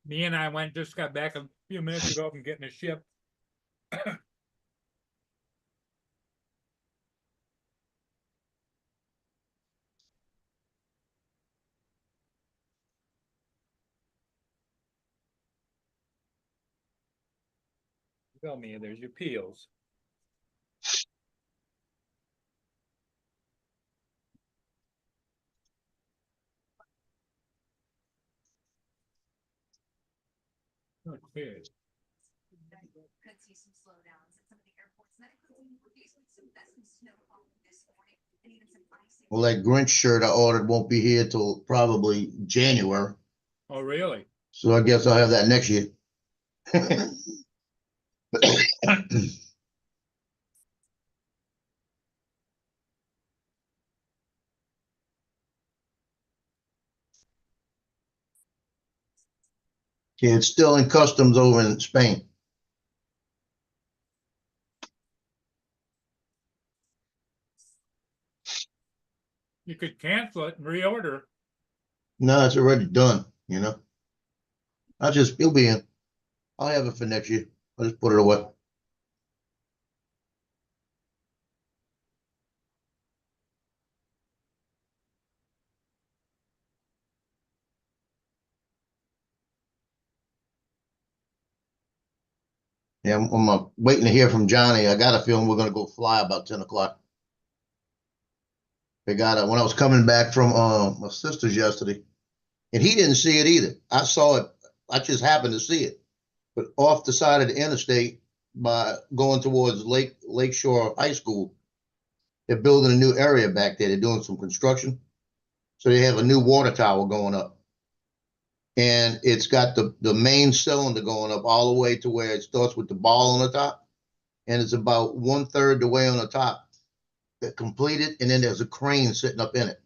Me and I just got back a few minutes ago from getting a ship. Tell me, there's your peels. Okay. Could see some slowdowns at some of the airports. That includes Newport some snow this morning and even some icing. Well, that Grinch shirt I ordered won't be here till probably January. Oh, really? So I guess I'll have that next year. Yeah, it's still in customs over in Spain. You could cancel it and reorder. No, it's already done, you know. It'll be in. I'll have it for next year. I'll just put it away. Yeah, I'm waiting to hear from Johnny. I got a feeling we're gonna go fly about 10 o'clock. They got it when I was coming back from my sister's yesterday, and he didn't see it either. I saw it. I just happened to see it, but off the side of the interstate by going towards Lakeshore High School, they're building a new area back there. They're doing some construction, so they have a new water tower going up, and it's got the main cylinder going up all the way to where it starts with the ball on the top, and it's about 1/3 the way on the top that completed, and then there's a crane sitting up in it.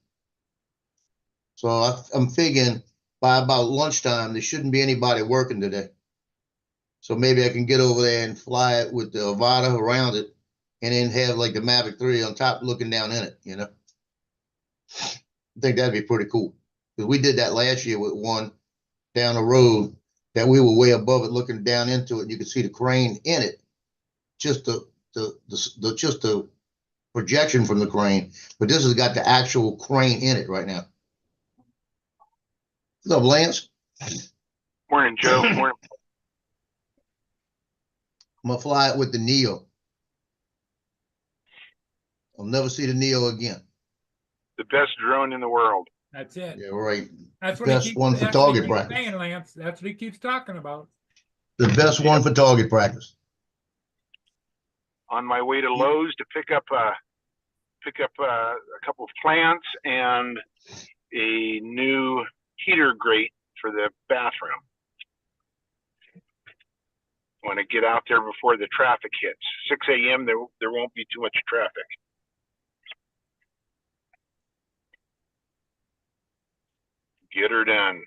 So I'm figuring by about lunchtime there shouldn't be anybody working today. So maybe I can get over there and fly it with the Avata around it, and then have like the Mavic 3 on top looking down in it. I think that'd be pretty cool because we did that last year with one down the road that we were way above it, looking down into it, and you could see the crane in it, just the projection from the crane. But this has got the actual crane in it right now. What's up, Lance? Morning, Joe. Morning. I'm gonna fly it with the Neo. I'll never see the Neo again. The best drone in the world. That's it. Yeah, right. That's what Best one for target practice. Saying, Lance. That's what he keeps talking about. The best one for target practice. On my way to Lowe's to pick up a couple of plants and a new heater grate for the bathroom. I want to get out there before the traffic hits. 6 a.m. There won't be too much traffic. Get her done.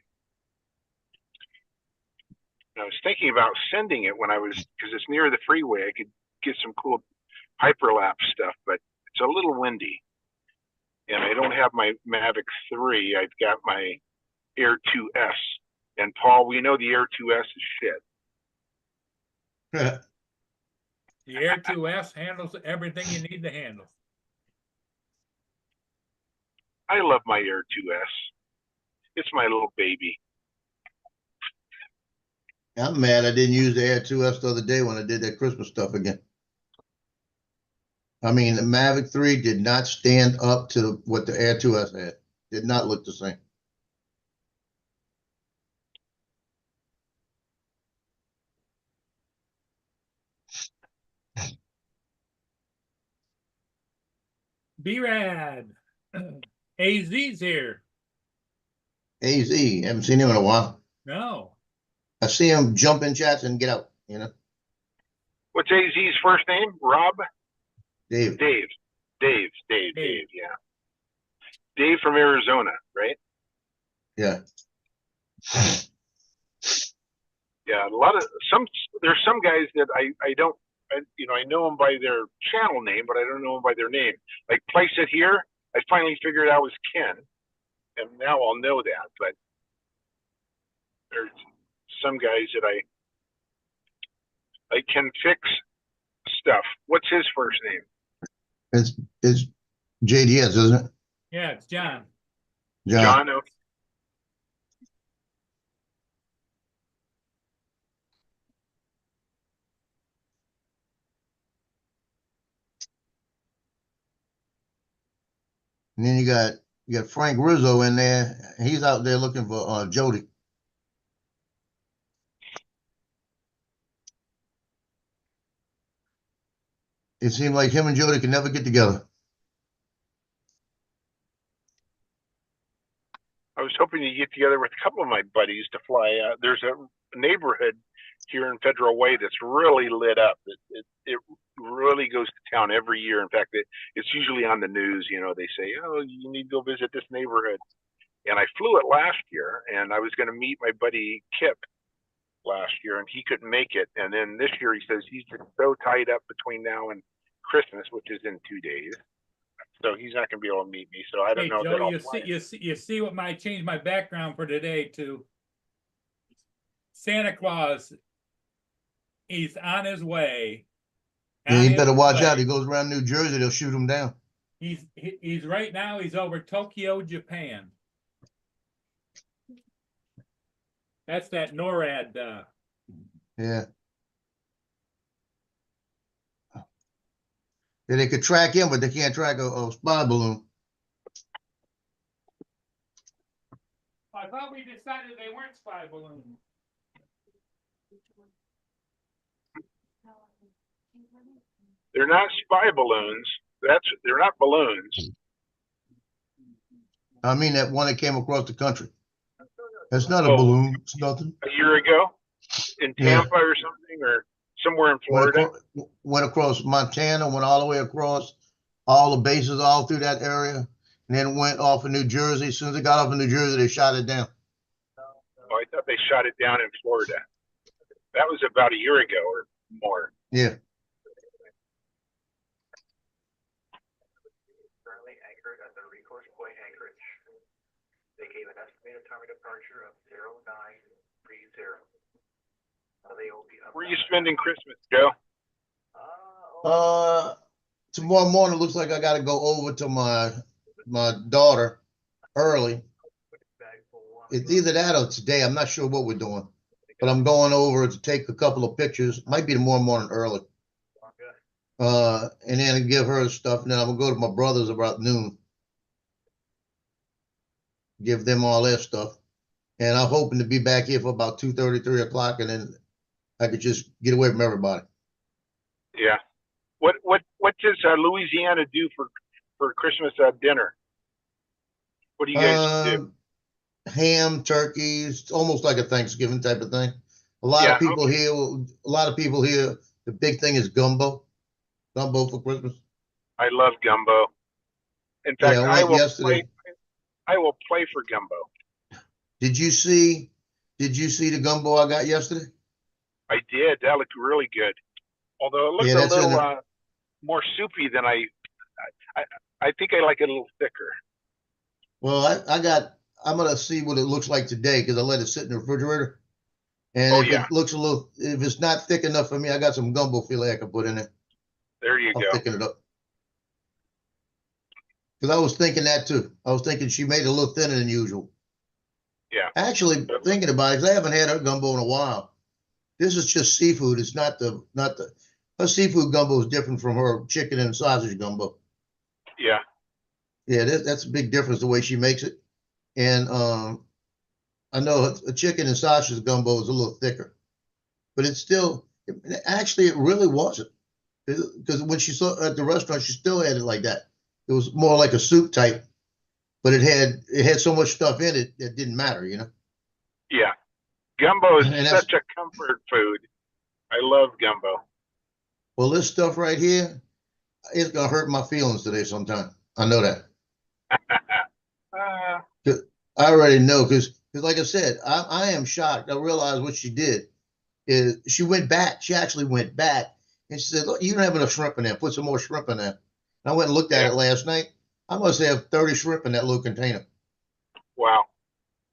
I was thinking about sending it because it's near the freeway. I could get some cool hyperlapse stuff, but it's a little windy. And I don't have my Mavic 3. I've got my Air 2S. And Paul, we know the Air 2S is shit. The Air 2S handles everything you need to handle. I love my Air 2S. It's my little baby. I'm mad I didn't use the Air 2S the other day when I did that Christmas stuff again. I mean, the Mavic 3 did not stand up to what the Air 2S had. Did not look the same. B-Rad. AZ's here. AZ, haven't seen him in a while. No. I see him jump in chats and get out, What's AZ's first name? Rob? Dave. Dave, yeah. Dave from Arizona, right? Yeah. Yeah, there's some guys that I don't, I know them by their channel name, but I don't know them by their name. Like Place It Here, I finally figured out was Ken, and now I'll know that. But there's some guys that I can fix stuff. What's his first name? It's JDS, isn't it? Yeah, it's John. John. John. Okay. And then you got Frank Rizzo in there. He's out there looking for Jody. It seemed like him and Jody could never get together. I was hoping to get together with a couple of my buddies to fly out. There's a neighborhood here in Federal Way that's really lit up. It really goes to town every year. In fact, it's usually on the news. You know, they say, "Oh, you need to go visit this neighborhood." And I flew it last year, and I was going to meet my buddy Kip last year, and he couldn't make it. And then this year, he says he's just so tied up between now and Christmas, which is in 2 days. So he's not going to be able to meet me. So I don't Hey, know. Joe, that you see what I changed my background for today to Santa Claus. He's on his way. Yeah, you On better his watch way. out. He goes around New Jersey, they'll shoot him down. He's right now, he's over Tokyo, Japan. That's that NORAD, Yeah. Yeah, they could track him, but they can't track a spy balloon. I thought we decided they weren't spy balloons. they're not spy balloons. They're not balloons. I mean that one that came across the country. That's not a Oh. balloon. It's nothing. A year ago in Yeah. Tampa or something, or somewhere in Florida. Went across Montana, went all the way across all the bases all through that area, and then went off of New Jersey. As soon as it got off of New Jersey, they shot it down. Oh, I thought they shot it down in Florida. That was about a year ago or more. Yeah. Currently anchored at the recourse point anchorage. They gave an estimated time of departure of 0930. They will be up. Where are you spending Christmas, Joe? Tomorrow morning looks like I got to go over to my daughter early. It's either that or today. I'm not sure what we're doing, but I'm going over to take a couple of pictures. Might be tomorrow morning early. And then give her stuff, and then I'm gonna go to my brother's about noon. Give them all their stuff, and I'm hoping to be back here for about 2:30, 3 o'clock, and then I could just get away from everybody. Yeah. What does Louisiana do for Christmas dinner? What do you guys do? Ham, turkeys, almost like a Thanksgiving type of thing. A lot of people here. The big thing is gumbo for Christmas. I love gumbo. In fact, Yeah, I like will yesterday. I will play for gumbo. Did you see the gumbo I got yesterday? I did. That looked really good. Although it looked Yeah, a that's in little more soupy than I think I like it a little thicker. Well, I'm gonna see what it looks like today because I let it sit in the refrigerator. And Oh, if yeah. it looks if it's not thick enough for me, I got some gumbo filet I can put in it. There you I'll go. thicken it up. Because I was thinking that too. I was thinking she made it a little thinner than usual. Yeah. Actually, thinking about it, 'cause I haven't had her gumbo in a while. This is just seafood. It's not the her seafood gumbo is different from her chicken and sausage gumbo. Yeah. Yeah, that's a big difference the way she makes it. And I know a chicken and sausage gumbo is a little thicker, but it's still actually it really wasn't, because when she saw at the restaurant, she still had it like that. It was more like a soup type, but it had so much stuff in it that didn't matter, you know. Yeah. Gumbo is And that's- such a comfort food. I love gumbo. Well, this stuff right here, it's gonna hurt my feelings today sometime. I know that. I already know because like I said, I am shocked. I realized what she did is she went back. She actually went back and she said, "Look, you don't have enough shrimp in there. Put some more shrimp in there." And I went and looked at it last night. I must have 30 shrimp in that little container. Wow.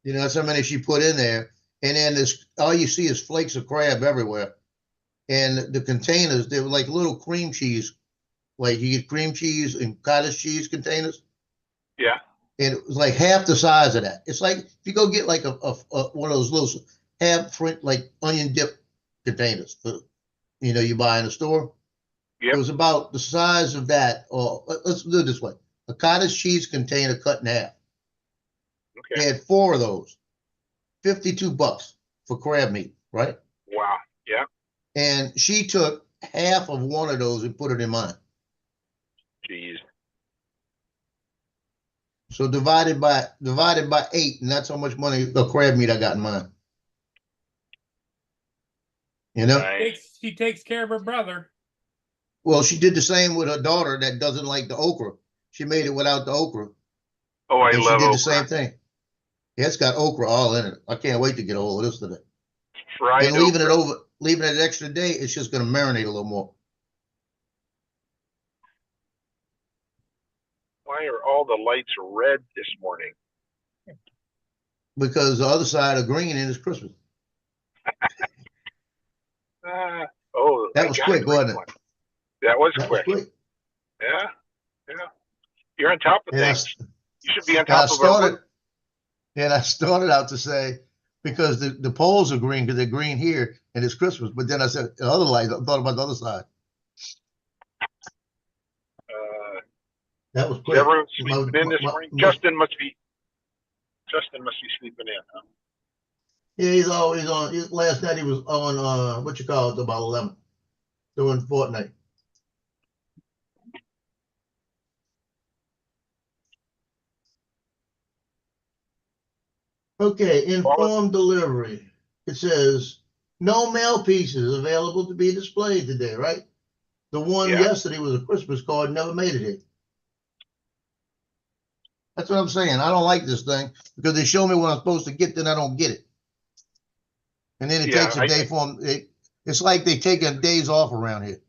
You know, that's how many she put in there. And then all you see is flakes of crab everywhere. And the containers, they were like little cream cheese. Like you get cream cheese and cottage cheese containers. Yeah. And it was like half the size of that. It's like if you go get like a one of those little half print like onion dip containers for, you buy in a store. Yep. It was about the size of that. Or let's do it this way: a cottage cheese container cut in half. They Okay. had 4 of those. $52 for crab meat, right? Wow. Yeah. And she took half of one of those and put it in mine. Jeez. So divided by 8, and that's how much money the crab meat I got in mine. You know? Nice. She takes care of her brother. Well, she did the same with her daughter that doesn't like the okra. She made it without the okra. Oh, I And she love did okra. the same thing. Yeah, it's got okra all in it. I can't wait to get a hold of this today. Fried And leaving okra. it an extra day, it's just going to marinate a little more. Why are all the lights red this morning? Because the other side of green and it's Christmas. Oh, That I was got a quick, great wasn't it? one. That was That was quick. quick. Yeah. Yeah. You're on top of And things. You should be on and I top of our work. started out to say, because the poles are green because they're green here and it's Christmas. But then I said the other light, I thought about the other side. That was Is quick. everyone sleeping in this My- morning? my- Justin must be sleeping in, huh? Yeah, he's always on. Last night he was on what you call it, about 11, doing Fortnite. Okay, informed delivery. It says no mail pieces available to be displayed today, right? The one Yeah. yesterday was a Christmas card, never made it here. That's what I'm saying. I don't like this thing because they show me what I'm supposed to get, then I don't get it. And then it Yeah, takes a day for them. It's like they taking days off around here.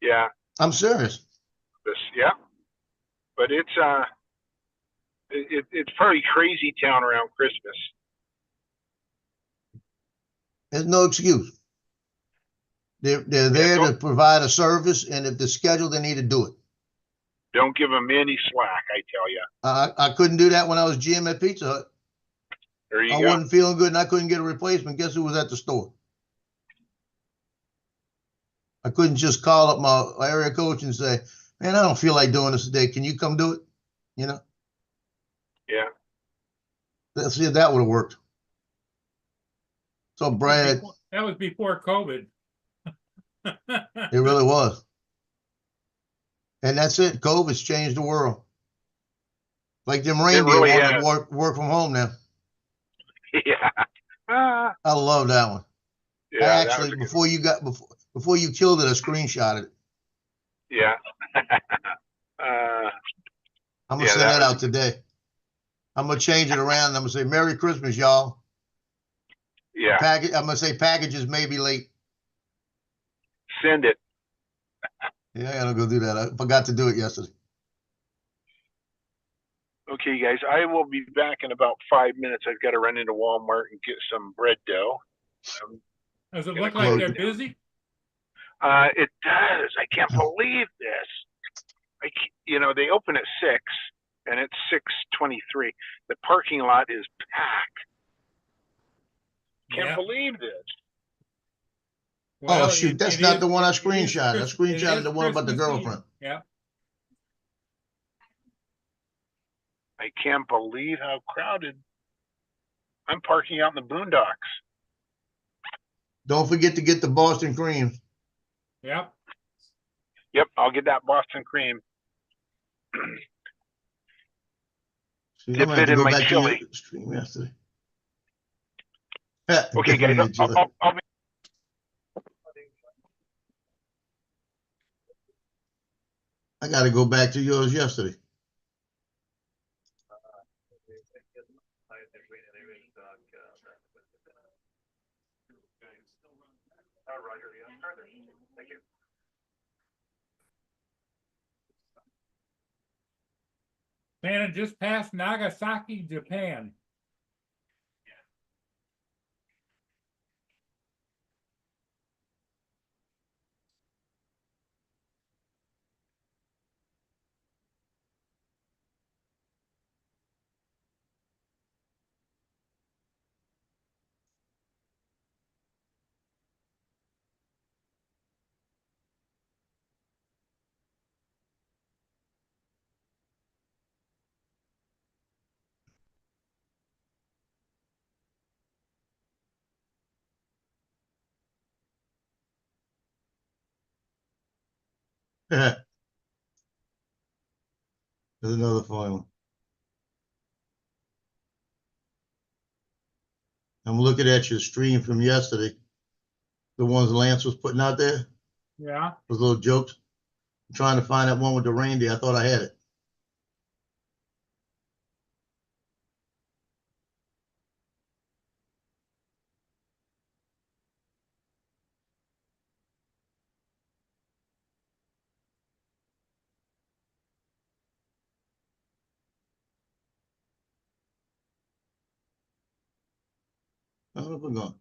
Yeah. I'm serious. Yeah. But it's it's pretty crazy town around Christmas. There's no excuse. They're there to provide a service, and if the schedule, they need to do it. Don't give them any slack, I tell you. I couldn't do that when I was GM at Pizza Hut. There you I go. wasn't feeling good, and I couldn't get a replacement. Guess who was at the store? I couldn't just call up my area coach and say, "Man, I don't feel like doing this today. Can you come do it?" You know. Yeah. Let's see if that would have worked. So Brad, That was before COVID. it really was. And that's it. COVID's changed the world. Like them reindeer really want has. to work from home now. Yeah. I love that one. Yeah. I that actually, was a good before you killed it, I screenshotted it. Yeah. I'm gonna Yeah, send that that out today. I'm gonna change it around. I'm gonna say Merry Christmas, y'all. Yeah. I'm gonna say packages may be late. Send it. Yeah, I gotta go do that. I forgot to do it yesterday. Okay, guys, I will be back in about 5 minutes. I've got to run into Walmart and get some bread dough. Does it Gonna look like close they're it. busy? It does. I can't believe this. They open at 6, and it's 6:23. The parking lot is packed. Can't Yeah. believe this. Well, Shoot, that's it not is- the one I it is screenshotted. I Christ- screenshotted it the is one about the Christmas Eve. girlfriend. Yeah. I can't believe how crowded. I'm parking out in the boondocks. Don't forget to get the Boston creams. Yep. Yep, I'll get that Boston cream. See, I'm Dip gonna have it to in go my back to chili. your stream yesterday. Okay, guys, I'll be. I got to go back to yours yesterday. Roger, thank you. Santa just passed Nagasaki, Japan. There's another fine one. I'm looking at your stream from yesterday. The ones Lance was putting out there, Yeah, those little jokes. I'm trying to find that one with the reindeer. I thought I had it. I don't know if we're going.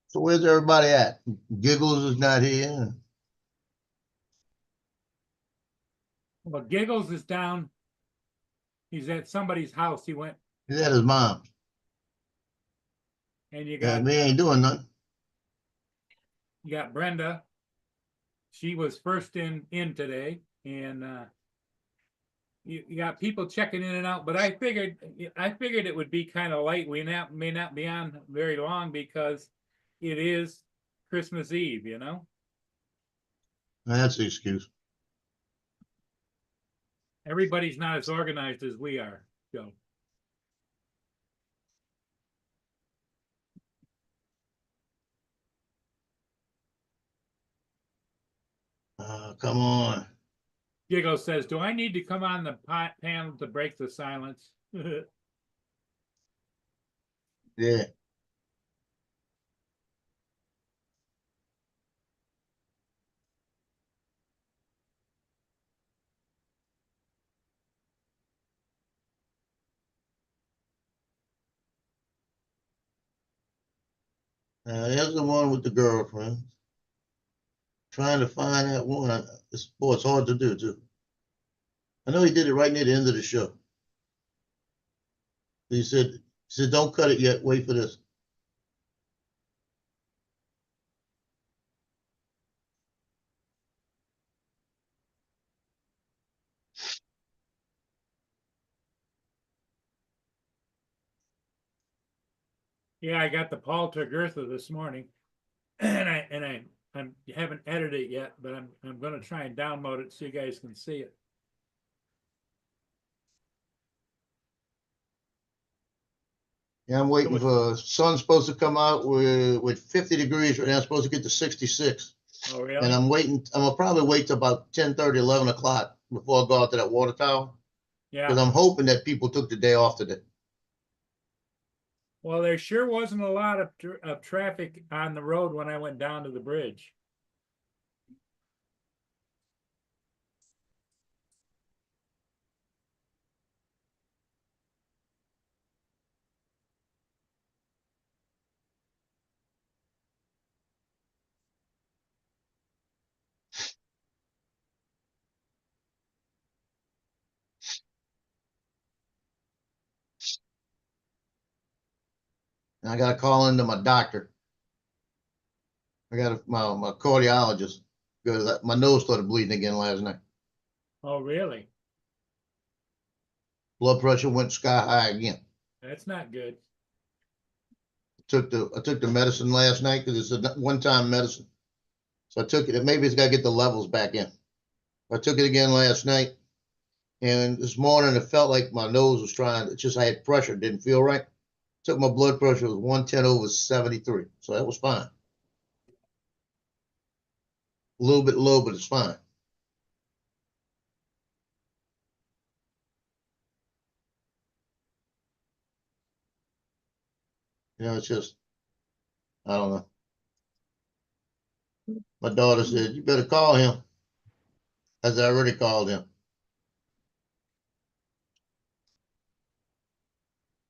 So where's everybody at? Giggles is not here. well, Giggles is down. He's at somebody's house. He went, He's at his mom. and you Yeah, got me ain't doing nothing. you got Brenda. She was first in today, and you got people checking in and out. But I figured it would be kind of light. We may not be on very long because it is Christmas Eve. You know, That's the excuse. everybody's not as organized as we are. Joe. Come on. Giggle says, "Do I need to come on the panel to break the silence?" Yeah. There's the one with the girlfriend. Trying to find that one. It's hard to do too. I know he did it right near the end of the show. He said, don't cut it yet. Wait for this. Yeah, I got the Paul Tergertha this morning, and I haven't edited it yet, but I'm going to try and download it so you guys can see it. Yeah, I'm waiting for sun's supposed to come out with 50 degrees right now. It's supposed to get to 66. Oh, And really? I'm waiting. I'm gonna probably wait till about 10:30, 11 o'clock before I go out to that water tower. Because Yeah. I'm hoping that people took the day off today. Well, there sure wasn't a lot of traffic on the road when I went down to the bridge. And I got to call into my doctor. I got my cardiologist because my nose started bleeding again last night. Oh, really? Blood pressure went sky high again. That's not good. I took the medicine last night because it's a one-time medicine. So I took it. Maybe it's got to get the levels back in. I took it again last night, and this morning it felt like my nose was trying. It's just I had pressure, didn't feel right. Took my blood pressure, it was 110/73, so that was fine. A little bit low, but it's fine. You know, it's just, I don't know. My daughter said, "You better call him," as I already called him.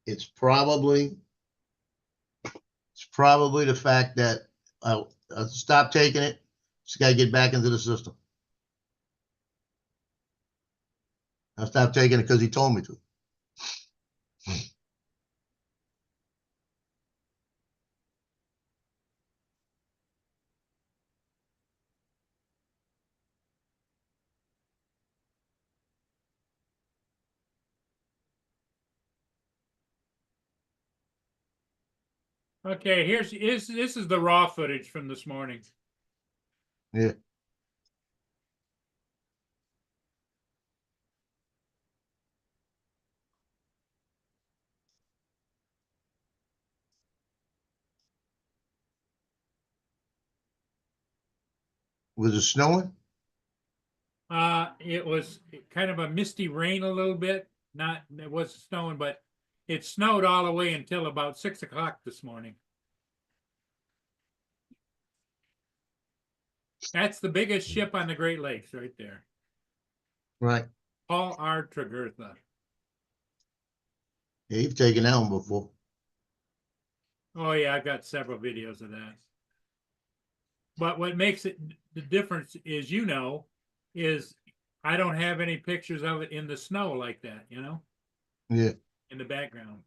It's probably the fact that I stopped taking it. Just got to get back into the system. I stopped taking it because he told me to. Okay, this is the raw footage from this morning. Yeah. Was it snowing? It was kind of a misty rain a little bit. It wasn't snowing, but it snowed all the way until about 6 o'clock this morning. That's the biggest ship on the Great Lakes right there. Right. Paul R. Tregurtha. Yeah, you've taken that one before. Oh yeah, I've got several videos of that. But what makes it the difference is, is I don't have any pictures of it in the snow like that, Yeah. in the background.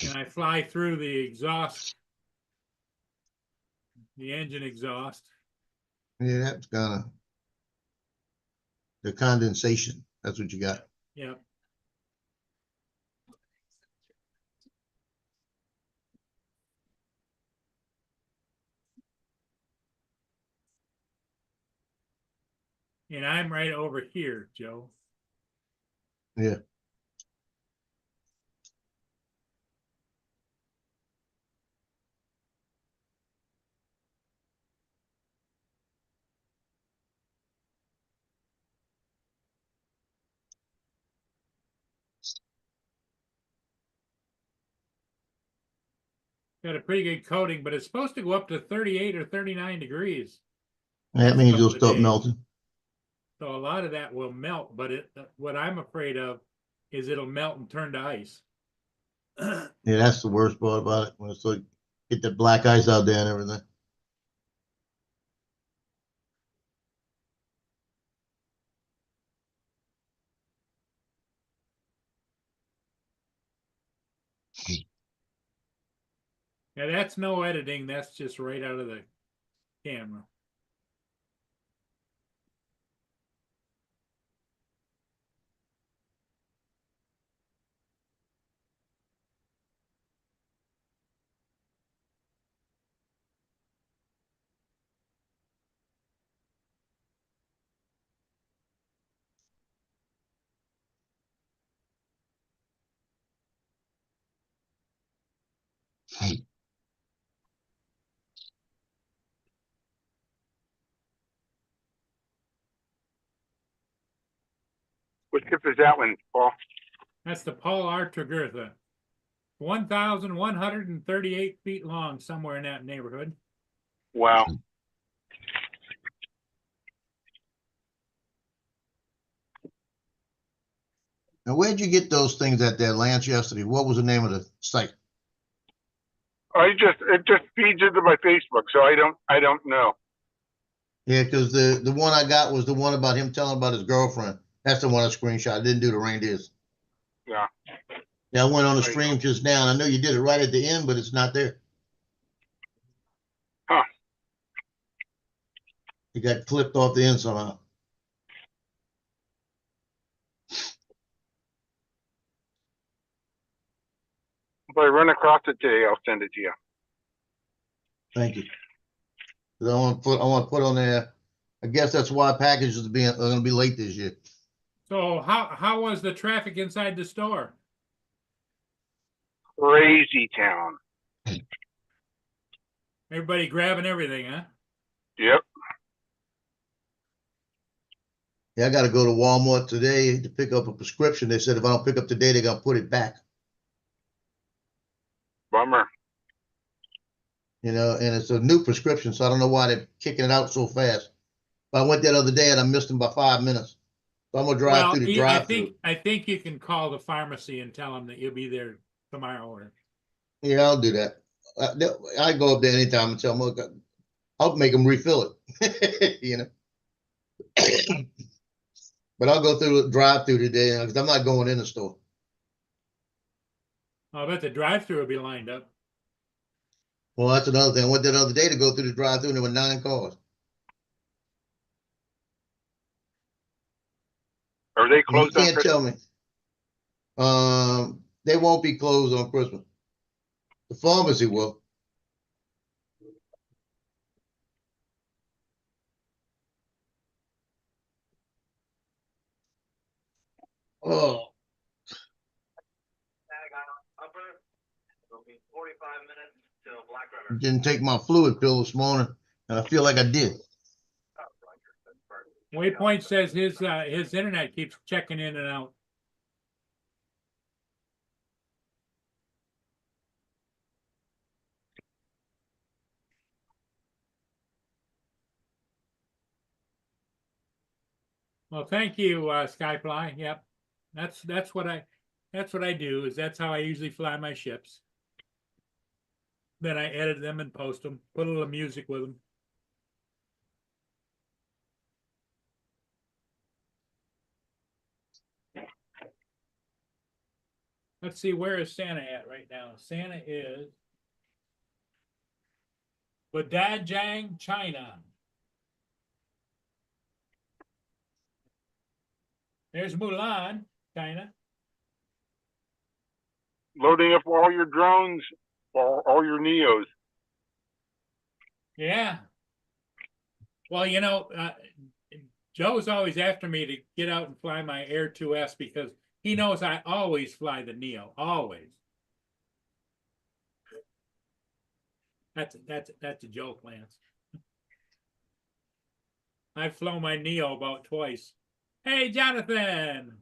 And I fly through the exhaust, the engine exhaust. Yeah, that's kind of the condensation. That's what you got. Yep. And I'm right over here, Joe. Yeah. Got a pretty good coating, but it's supposed to go up to 38 or 39 degrees. That means couple you'll of start days. melting. So a lot of that will melt, but what I'm afraid of is it'll melt and turn to ice. Yeah, that's the worst part about it. When it's like get the black ice out there and everything. Yeah, that's no editing. That's just right out of the camera. What ship is that one, Paul? That's the Paul R. Tregurtha. 1,138 feet long, somewhere in that neighborhood. Wow. Now, where'd you get those things at there, Lance, yesterday? What was the name of the site? It just feeds into my Facebook, so I don't know. Yeah, because the one I got was the one about him telling about his girlfriend. That's the one I screenshot. I didn't do the reindeers. Yeah. Yeah, I went on the stream just now, and I know you did it right at the end, but it's not there. Huh. It got clipped off the end somehow. If I run across it today, I'll send it to you. Thank you. 'Cause I want to put on there. I guess that's why packages are going to be late this year. So how was the traffic inside the store? Crazy town. Everybody grabbing everything, huh? Yep. Yeah, I got to go to Walmart today to pick up a prescription. They said if I don't pick up today, they're going to put it back. Bummer. And it's a new prescription, so I don't know why they're kicking it out so fast. But I went that other day and I missed them by 5 minutes. So I'm gonna drive through the drive-through. I think you can call the pharmacy and tell them that you'll be there tomorrow. Or Yeah, I'll do that. I go up there anytime and tell them, look, I'll make them refill it. But I'll go through the drive-through today because I'm not going in the store. I bet the drive-through will be lined up. Well, that's another thing. I went there the other day to go through the drive-through and there were 9 cars. Are they You closed on can't Christmas? tell me. They won't be closed on Christmas. The pharmacy will. Oh, Tag on upper, it'll be 45 minutes till Black River. didn't take my fluid pill this morning, and I feel like I did. Waypoint says his internet keeps checking in and out. Well, thank you, Skyfly. Yep, that's what I do. That's how I usually fly my ships. Then I edit them and post them. Put a little music with them. Let's see, where is Santa at right now? Santa is Badajang, China. There's Mulan, China. Loading up all your drones, all your Neos. Yeah. Well, Joe's always after me to get out and fly my Air 2S because he knows I always fly the Neo, always. That's a joke, Lance. I've flown my Neo about twice. Hey, Jonathan.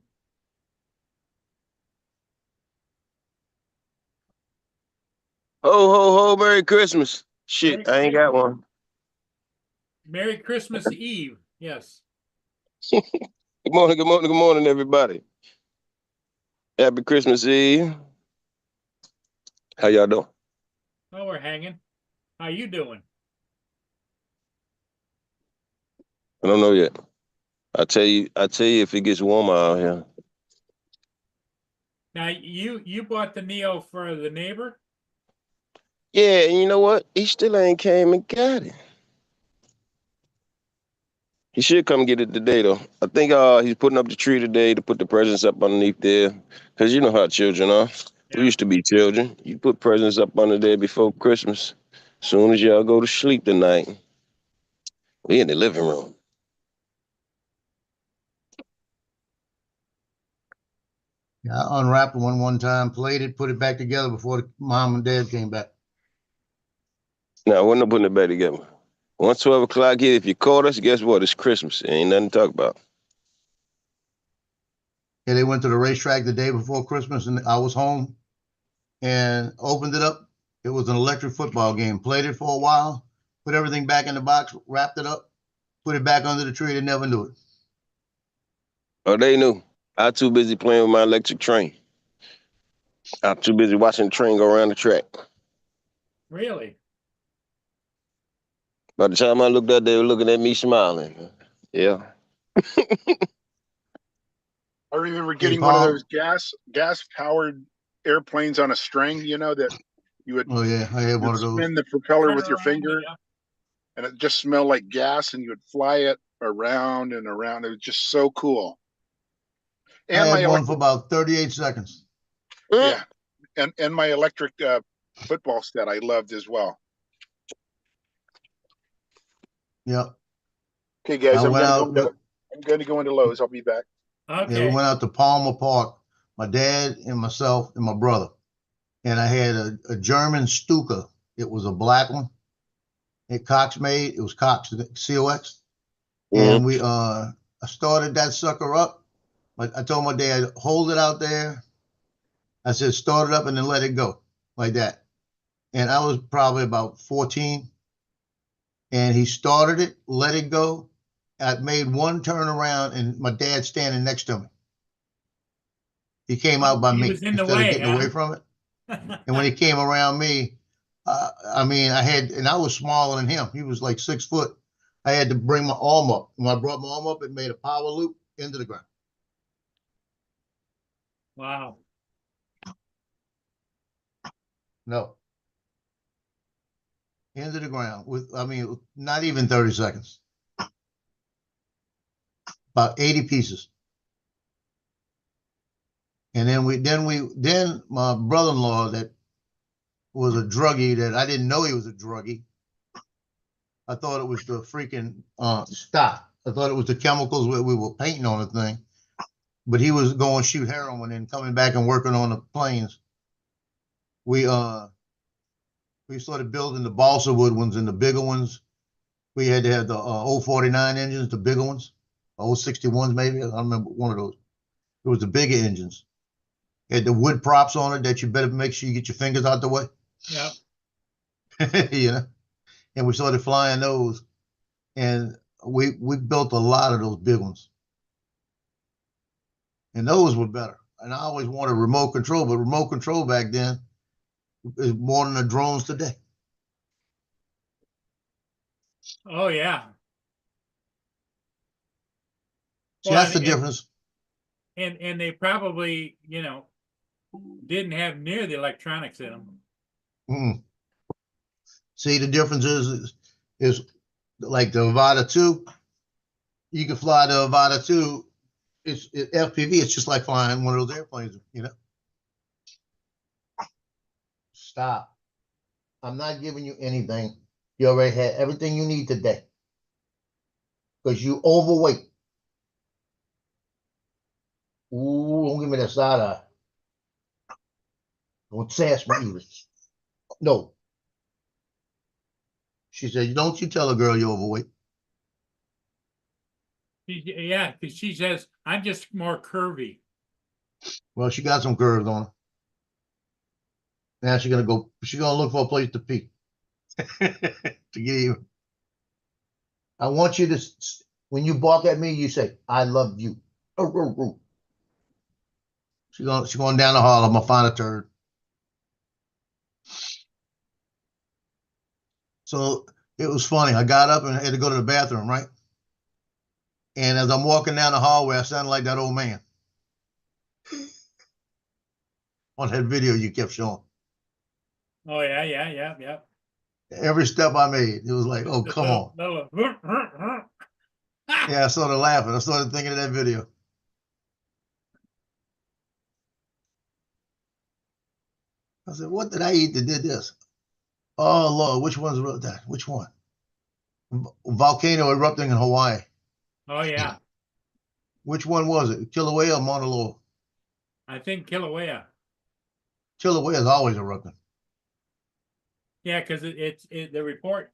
Ho, ho, ho, Merry Christmas. Shit, I ain't got one. Merry Christmas Eve. Yes. Good morning, good morning, good morning, everybody. Happy Christmas Eve. How y'all doing? Oh, we're hanging. How you doing? I don't know yet. I tell you if it gets warmer out here. Now, you bought the Neo for the neighbor? Yeah, and you know what? He still ain't came and got it. He should come get it today, though. I think he's putting up the tree today to put the presents up underneath there. Because you know how children are. Yeah. We used to be children. You put presents up under there before Christmas. Soon as y'all go to sleep tonight, we in the living room. Yeah, I unwrapped one time, played it, put it back together before the mom and dad came back. Now, we're not putting it back together. Once 12 o'clock here, if you caught us, guess what? It's Christmas. Ain't nothing to talk about. Yeah, they went to the racetrack the day before Christmas, and I was home and opened it up. It was an electric football game. Played it for a while, put everything back in the box, wrapped it up, put it back under the tree. They never knew it. Oh, they knew. I'm too busy playing with my electric train. I'm too busy watching the train go around the track. Really? By the time I looked up, they were looking at me smiling. Yeah. I remember getting Paul. one of those gas powered airplanes on a string, that you would Oh yeah, I had one of those. spin the propeller with your Turn around, finger yeah. and it just smelled like gas and you would fly it around and around. It was just so cool. I And my had one for electric, about 38 seconds. yeah. And my electric football set I loved as well. Yep. Okay, guys, I went out. I'm going to go into Lowe's. I'll be back. Okay. Yeah, we went out to Palmer Park, my dad and myself and my brother. And I had a German Stuka. It was a black one. Cox made. It was Cox, COX. And we I started that sucker up. I told my dad, hold it out there. I said, start it up and then let it go like that. And I was probably about 14. And he started it, let it go. I made one turn around and my dad standing next to me. He came out by He me was in the instead way, of getting huh? away from it. And when he came around me, I was smaller than him. He was like 6 foot. I had to bring my arm up. When I brought my arm up, it made a power loop into the ground. Wow. No. Into the ground with, I mean, not even 30 seconds. About 80 pieces. And then my brother-in-law that was a druggie that I didn't know he was a druggie. I thought it was the freaking stock. I thought it was the chemicals we were painting on the thing. But he was going to shoot heroin and coming back and working on the planes. We started building the balsa wood ones and the bigger ones. We had to have the 049 engines, the bigger ones, 061s maybe. I don't remember one of those. It was the bigger engines. It had the wood props on it that you better make sure you get your fingers out the way. Yeah. You know, and we started flying those, and we built a lot of those big ones, and those were better. And I always wanted remote control, but remote control back then is more than the drones today. Oh, yeah. See, Well, that's the difference. And they probably, you know, didn't have near the electronics in them. Mm. See, the difference is like the Avata 2. You can fly the Avata 2. It's FPV. It's just like flying one of those airplanes, you know. Stop. I'm not giving you anything. You already had everything you need today. Because you overweight. Ooh, don't give me that side eye. Don't sass me either. No. She said, don't you tell a girl you're overweight. Yeah, because she says, I'm just more curvy. Well, she got some curves on her. Now she's gonna look for a place to pee. To get even. I want you to, when you bark at me, you say, I love you. She's going down the hall. I'm gonna find a turd. So it was funny. I got up and had to go to the bathroom, right? And as I'm walking down the hallway, I sounded like that old man on that video you kept showing. Oh, yeah. Every step I made, it was like, oh, come on. Yeah, I started laughing. I started thinking of that video. I said, what did I eat that did this? Oh, Lord, which one's wrote that? Which one? Volcano erupting in Hawaii. Oh, yeah. Which one was it? Kilauea or Mauna Loa? I think Kilauea. Kilauea is always erupting. Yeah, because it's the report.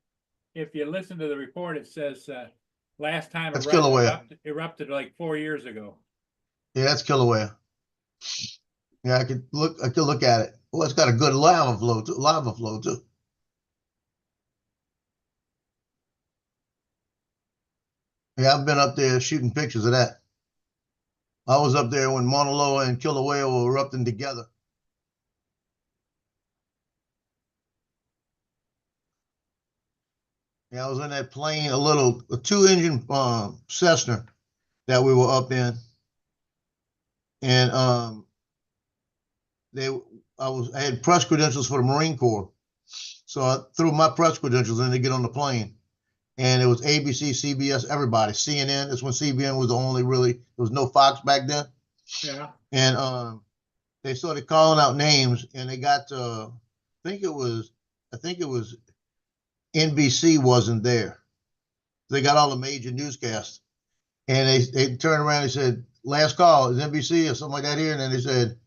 If you listen to the report, it says last time That's Kilauea. erupted like 4 years ago. Yeah, that's Kilauea. Yeah, I could look at it. Well, it's got a good lava flow too. Yeah, I've been up there shooting pictures of that. I was up there when Mauna Loa and Kilauea were erupting together. Yeah, I was in that plane, a 2-engine Cessna that we were up in, and I had press credentials for the Marine Corps, so I threw my press credentials in to get on the plane, and it was ABC, CBS, everybody, CNN. That's when CBN was the only really. There was no Fox back then. Yeah. And they started calling out names, and they got I think it was NBC wasn't there. They got all the major newscasts, and they turned around and said, last call is NBC or something like that here. And then they said,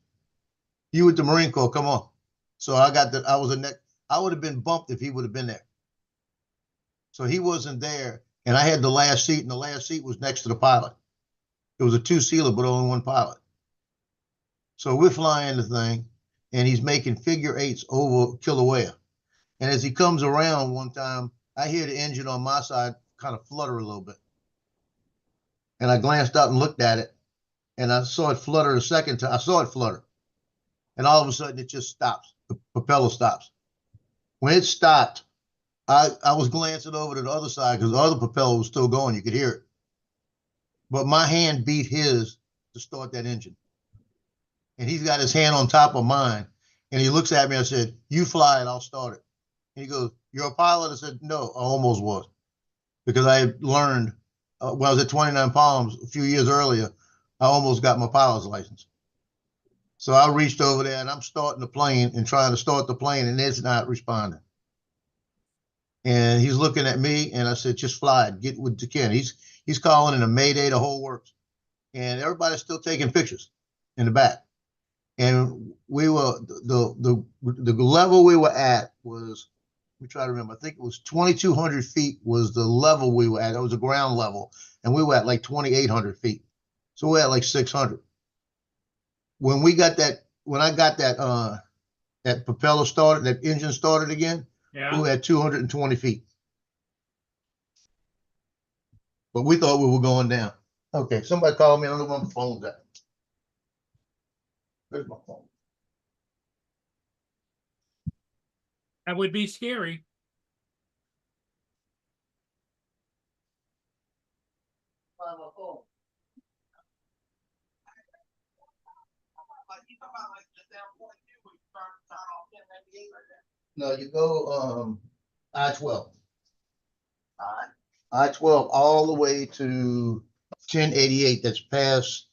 you with the Marine Corps, come on. So I would have been bumped if he would have been there. So he wasn't there, and I had the last seat, and the last seat was next to the pilot. It was a 2-seater, but only one pilot. So we're flying the thing, and he's making figure 8s over Kilauea. And as he comes around one time, I hear the engine on my side kind of flutter a little bit. And I glanced up and looked at it, and I saw it flutter the second time. I saw it flutter. And all of a sudden, it just stops. The propeller stops. When it stopped, I was glancing over to the other side because the other propeller was still going. You could hear it. But my hand beat his to start that engine. And he's got his hand on top of mine. And he looks at me and I said, "You fly it, I'll start it." And he goes, "You're a pilot?" I said, "No, I almost was." Because I had learned when I was at 29 Palms a few years earlier, I almost got my pilot's license. So I reached over there and I'm starting the plane and trying to start the plane and it's not responding. And he's looking at me and I said, "Just fly it, get with the Ken." He's calling in a mayday, the whole works. And everybody's still taking pictures in the back. And we were the level we were at was, we try to remember, I think it was 2,200 feet was the level we were at. It was a ground level, and we were at like 2,800 feet. So we're at like 600. When I got that propeller started, that engine started again, we Yeah. were at 220 feet. But we thought we were going down. Okay, somebody called me. I don't know where my phone's at. Where's my phone? That would be scary. Find my phone. No, you go I-12. I-12 all the way to 1088. That's past.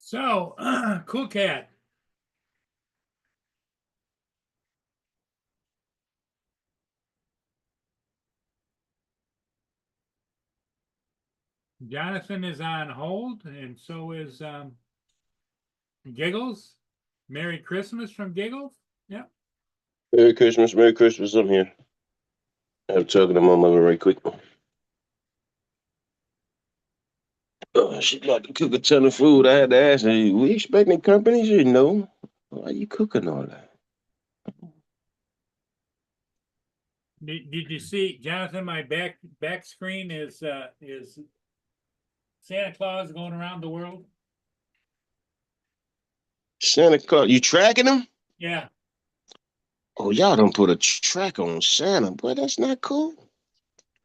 So, Cool Cat. Jonathan is on hold, and so is Giggles. Merry Christmas from Giggles. Yeah. Merry Christmas, Merry Christmas. I'm here. I'm talking to my mother right quick. She about to cook a ton of food. I had to ask her, "We expecting company?" She said, "No." Why are you cooking all that? Did you see, Jonathan? My back screen is Santa Claus going around the world. Santa Claus, you tracking him? Yeah. Oh, y'all don't put a track on Santa. Boy, that's not cool.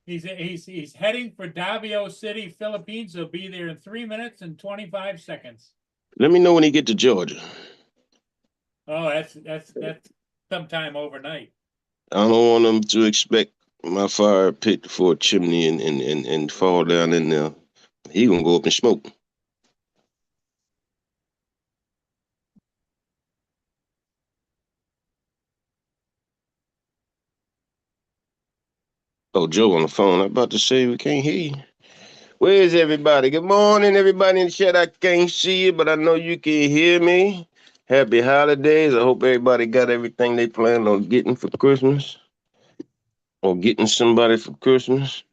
He's heading for Davao City, Philippines. He'll be there in 3 minutes and 25 seconds. Let me know when he get to Georgia. Oh, that's sometime overnight. I don't want him to expect my fire pit for a chimney and fall down in there. He gonna go up in smoke. Oh, Joe on the phone. I'm about to say we can't hear you. Where is everybody? Good morning, everybody in the chat. I can't see you, but I know you can hear me. Happy holidays. I hope everybody got everything they planned on getting for Christmas or getting somebody for Christmas.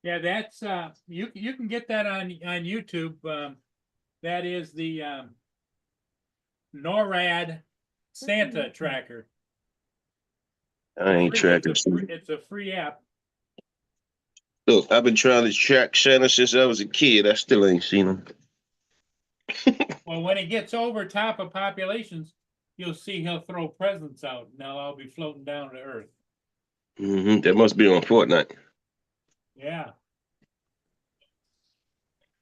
Yeah, that's you can get that on YouTube. That is the NORAD Santa tracker. I ain't tracking. It's a free app. Look, I've been trying to track Santa since I was a kid. I still ain't seen him. Well, when it gets over top of populations, you'll see he'll throw presents out and they'll all be floating down to earth. That must be on Fortnite. Yeah.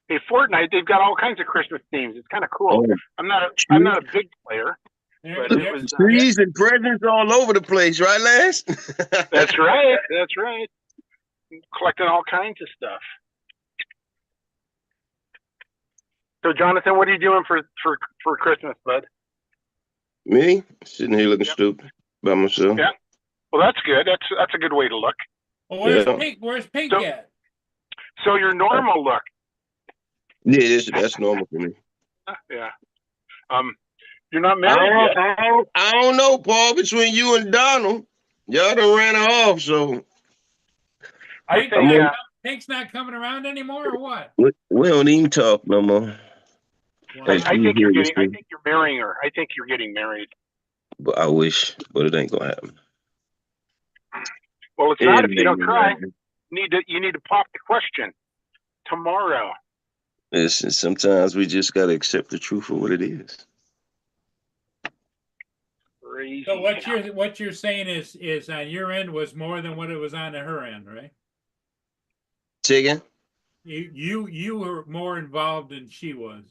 Hey, Fortnite, they've got all kinds of Christmas themes. It's kind of cool. Oh, I'm not a big player, There- but it there- was. trees and presents all over the place, right, Lance? That's right. That's right. Collecting all kinds of stuff. So, Jonathan, what are you doing for Christmas, bud? Me sitting here looking Yep. stupid by myself. Yeah. Well, that's good. That's a good way to look. Well, where's Yeah. Pink? Where's Pink So- at? So your normal look. Yeah, that's normal for me. Yeah. You're not married yet. I don't know, Paul. Between you and Donald, y'all done ran her off. So I Pink's think. not- Pink's not coming around anymore, or what? we don't even talk no more. Wow. Hey, I think you're Yeah, getting. I think you're marrying her. I think you're getting married. But I wish, but it ain't gonna happen. Well, it's not if you It don't ain't try. gonna You need to pop the question tomorrow. Listen, sometimes we just gotta accept the truth for what it is. Crazy. So what you're saying is on your end was more than what it was on her end, right? Say again? You were more involved than she was.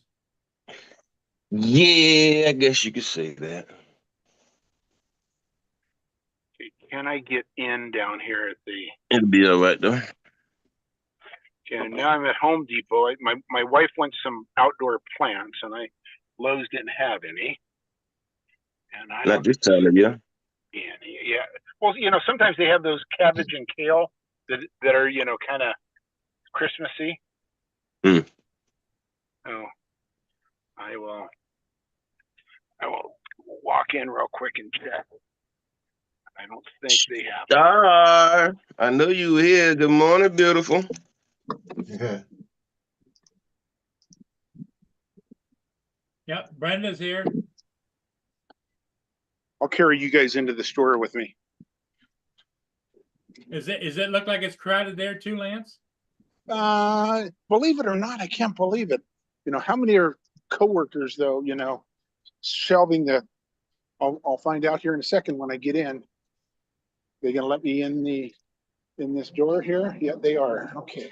Yeah, I guess you could say that. Can I get in down here at the? It'll be all right though. Okay, now I'm at Home Depot. My wife wants some outdoor plants, and Lowe's didn't have any. And I Not don't this time of year. see any. Yeah. Well, sometimes they have those cabbage and kale that are kind of Christmassy. Hmm. Oh, I will walk in real quick and check. I don't think they have. Star, I know you were here. Good morning, beautiful. Yeah. Yep, Brenda's here. I'll carry you guys into the store with me. Is it look like it's crowded there too, Lance? Believe it or not, I can't believe it. How many are coworkers though, shelving I'll find out here in a second when I get in. They gonna let me in this door here? Yeah, they are. Okay.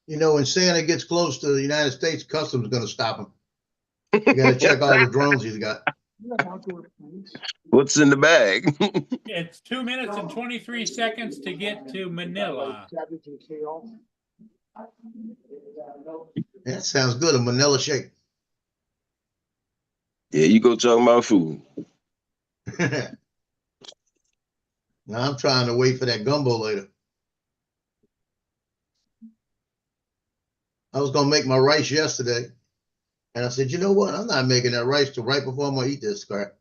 When Santa gets close to the United States, Customs is gonna stop him. You gotta check all the drones he's got. What's in the bag? It's 2 minutes and 23 seconds to get to Manila. Cabbage and kale. That sounds good, a Manila shake. Yeah, you go talking about food. Now I'm trying to wait for that gumbo later. I was gonna make my rice yesterday, and I said, you know what? I'm not making that rice till right before I'm gonna eat this crap.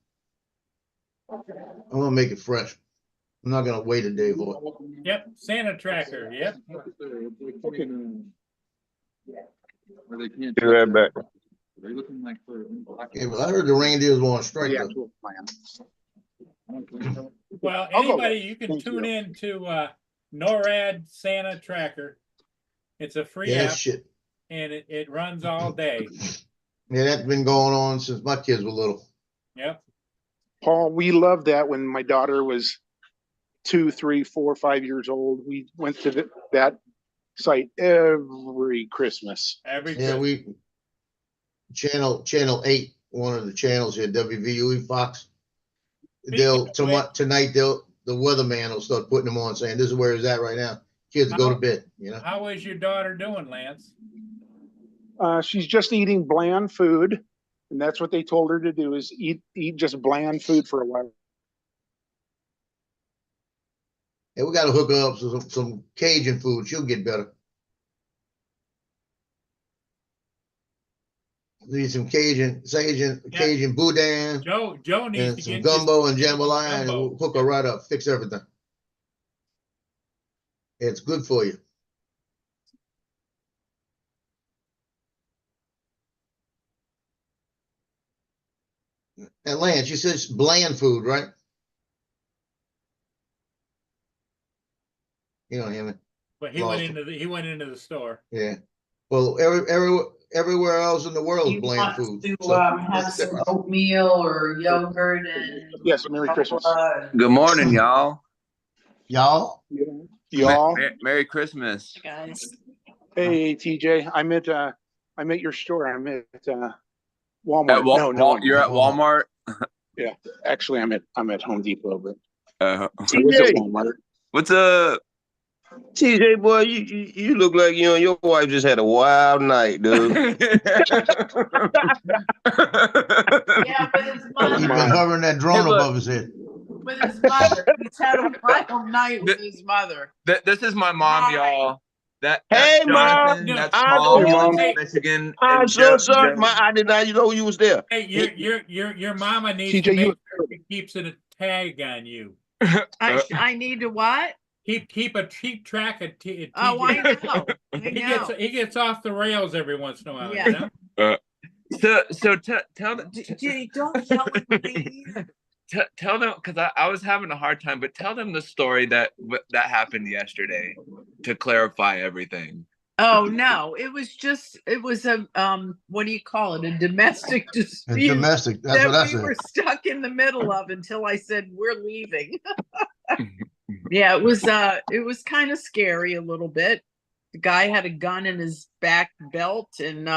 I'm gonna make it fresh. I'm not gonna wait a day for it. Yep, Santa tracker. Yep. Okay. Where they can't. Be right back. They're looking like for. Yeah, but I heard the reindeers were on strike The though. actual plan. Well, I'll go. anybody, you can Thank tune you. in to NORAD Santa Tracker. It's a free Yeah, app that shit. and it runs all day. Yeah, that's been going on since my kids were little. Yep. Paul, we loved that when my daughter was 2, 3, 4, 5 years old. We went to that site every Christmas. Every Yeah, Christmas. channel 8, one of the channels here, WVUE Fox. Speaking of which- Tonight the weatherman will start putting them on, saying this is where he's at right now. Kids go to bed, How is your daughter doing, Lance? She's just eating bland food, and that's what they told her to do: is eat just bland food for a while. Yeah, we gotta hook her up to some Cajun food. She'll get better. Need some Cajun boudin Joe needs and to some get gumbo this and jambalaya, and gumbo. we'll hook her right up, fix everything. It's good for you. And Lance, you said it's bland food, right? You don't hear me? But he went into the store. Yeah. Well, everywhere else in the world is You playing want food. to So have some oatmeal or yogurt and Yes, Merry Christmas. granola and- Good morning, y'all. y'all, Y'all, Merry Christmas. guys. hey, TJ, I'm at your store. I'm at At Walmart. you're at Walmart. Actually, I'm at Home Depot, but Uh, I was at TJ, Walmart. what's up? TJ, boy, you look like you and your wife just had a wild night, dude. Yeah, with his he's mother. been hovering that drone Hey, look. above his head. With his mother. He's had a wild night with his mother. This is my mom, y'all. That's Hey, Mom. Jonathan. That's I'm Paul. Hey, He lives Mom. in Michigan. I'm And so Joe- sorry. Joe- I did not know you was there. Hey, your mama needs TJ, to you make sure she keeps a tag on you. I need to what? Keep track of TJ. Oh, I know. I He know. gets off the rails every once in a while. Yeah. You know? So tell them. Don't yell at me. Tell them, because I was having a hard time, but tell them the story that happened yesterday to clarify everything. Oh no, it was a what do you call it? A domestic It's dispute domestic. That's that what I we said. were stuck in the middle of until I said we're leaving. Yeah, it was kind of scary a little bit. The guy had a gun in his back belt and